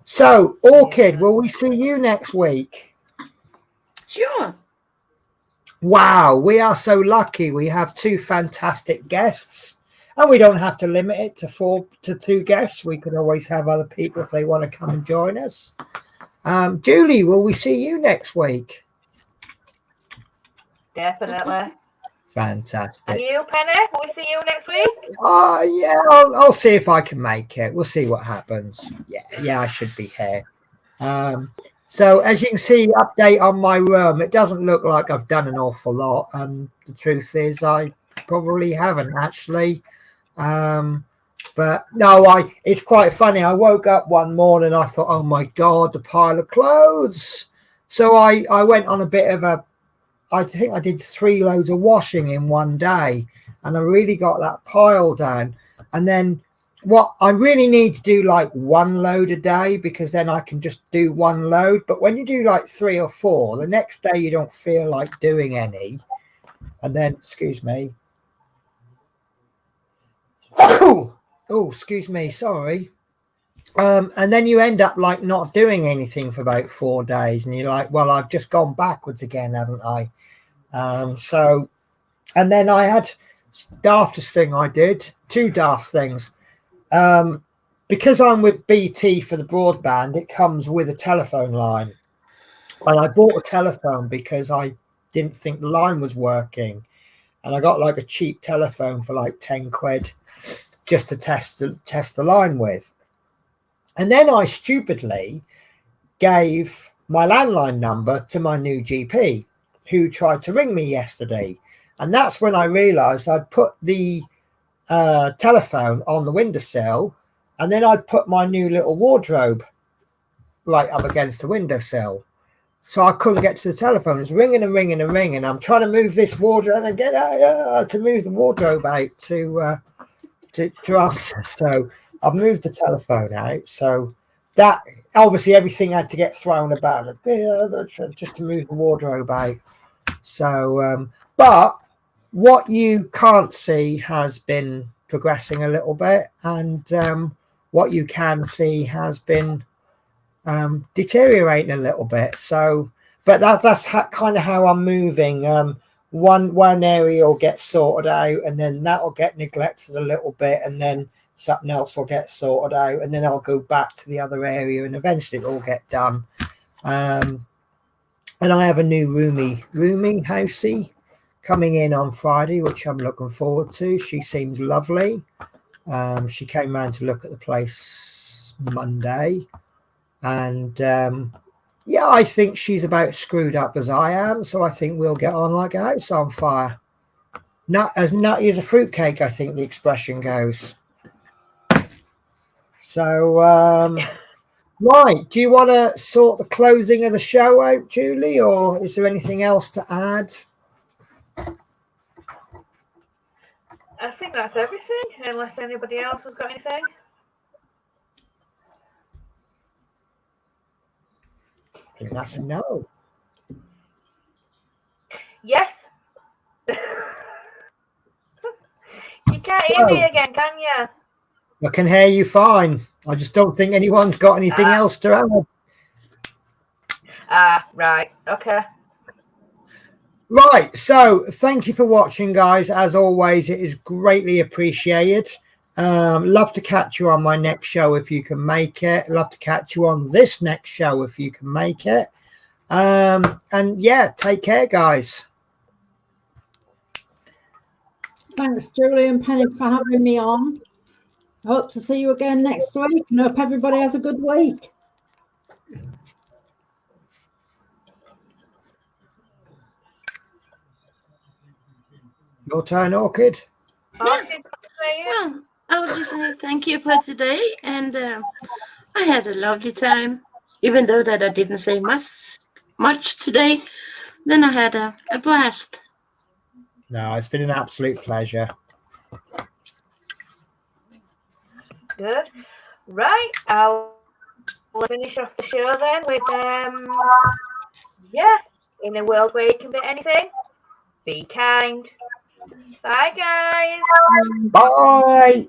So Orchid, will we see you next week? Sure. Wow, we are so lucky. We have 2 fantastic guests, and we don't have to limit it to 2 guests. We could always have other people if they want to come and join us. Julie, will we see you next week? Definitely. Fantastic. And you, Penny? Will we see you next week? Yeah, I'll see if I can make it. We'll see what happens. Yeah, I should be here. So as you can see, update on my room. It doesn't look like I've done an awful lot, and the truth is, I probably haven't actually. But no, it's quite funny. I woke up one morning, I thought, oh my God, the pile of clothes. So I went on a bit of I think I did 3 loads of washing in one day, and I really got that pile down. And then what I really need to do like 1 load a day, because then I can just do 1 load. But when you do like 3 or 4, the next day you don't feel like doing any. And then, excuse me. Oh, excuse me. Sorry. And then you end up like not doing anything for about 4 days, and you're like, well, I've just gone backwards again, haven't I? So, and then I had daftest thing I did, 2 daft things. Because I'm with BT for the broadband, it comes with a telephone line, and I bought a telephone because I didn't think the line was working, and I got like a cheap telephone for like 10 quid just to test the line with. And then I stupidly gave my landline number to my new GP, who tried to ring me yesterday. And that's when I realized I'd put the telephone on the windowsill, and then I'd put my new little wardrobe right up against the windowsill. So I couldn't get to the telephone. It's ringing and ringing and ringing. I'm trying to move this wardrobe and get to move the wardrobe out to answer. So I've moved the telephone out. So that obviously everything had to get thrown about just to move the wardrobe out. So, but what you can't see has been progressing a little bit, and what you can see has been deteriorating a little bit. So, but that's kind of how I'm moving. One area will get sorted out, and then that'll get neglected a little bit, and then something else will get sorted out, and then I'll go back to the other area, and eventually it'll all get done. And I have a new roomie housey coming in on Friday, which I'm looking forward to. She seems lovely. She came round to look at the place Monday, and yeah, I think she's about as screwed up as I am, so I think we'll get on like a house on fire. As nutty as a fruitcake, I think the expression goes. So, right, do you want to sort the closing of the show out, Julie, or is there anything else to add? I think that's everything, unless anybody else has got anything. I think that's a no. Yes. You can't hear me again, can you? I can hear you fine. I just don't think anyone's got anything else to add. Right. Okay. Right. So thank you for watching, guys. As always, it is greatly appreciated. Love to catch you on my next show if you can make it. Love to catch you on this next show if you can make it. And yeah, take care, guys. Thanks, Julie and Penny, for having me on. I hope to see you again next week, and hope everybody has a good week. Your turn, Orchid. Well, I would just say thank you for today, and I had a lovely time, even though that I didn't say much today. Then I had a blast. No, it's been an absolute pleasure. Good. Right, I'll finish off the show then with yeah, in a world where you can be anything, be kind. Bye, guys. Bye.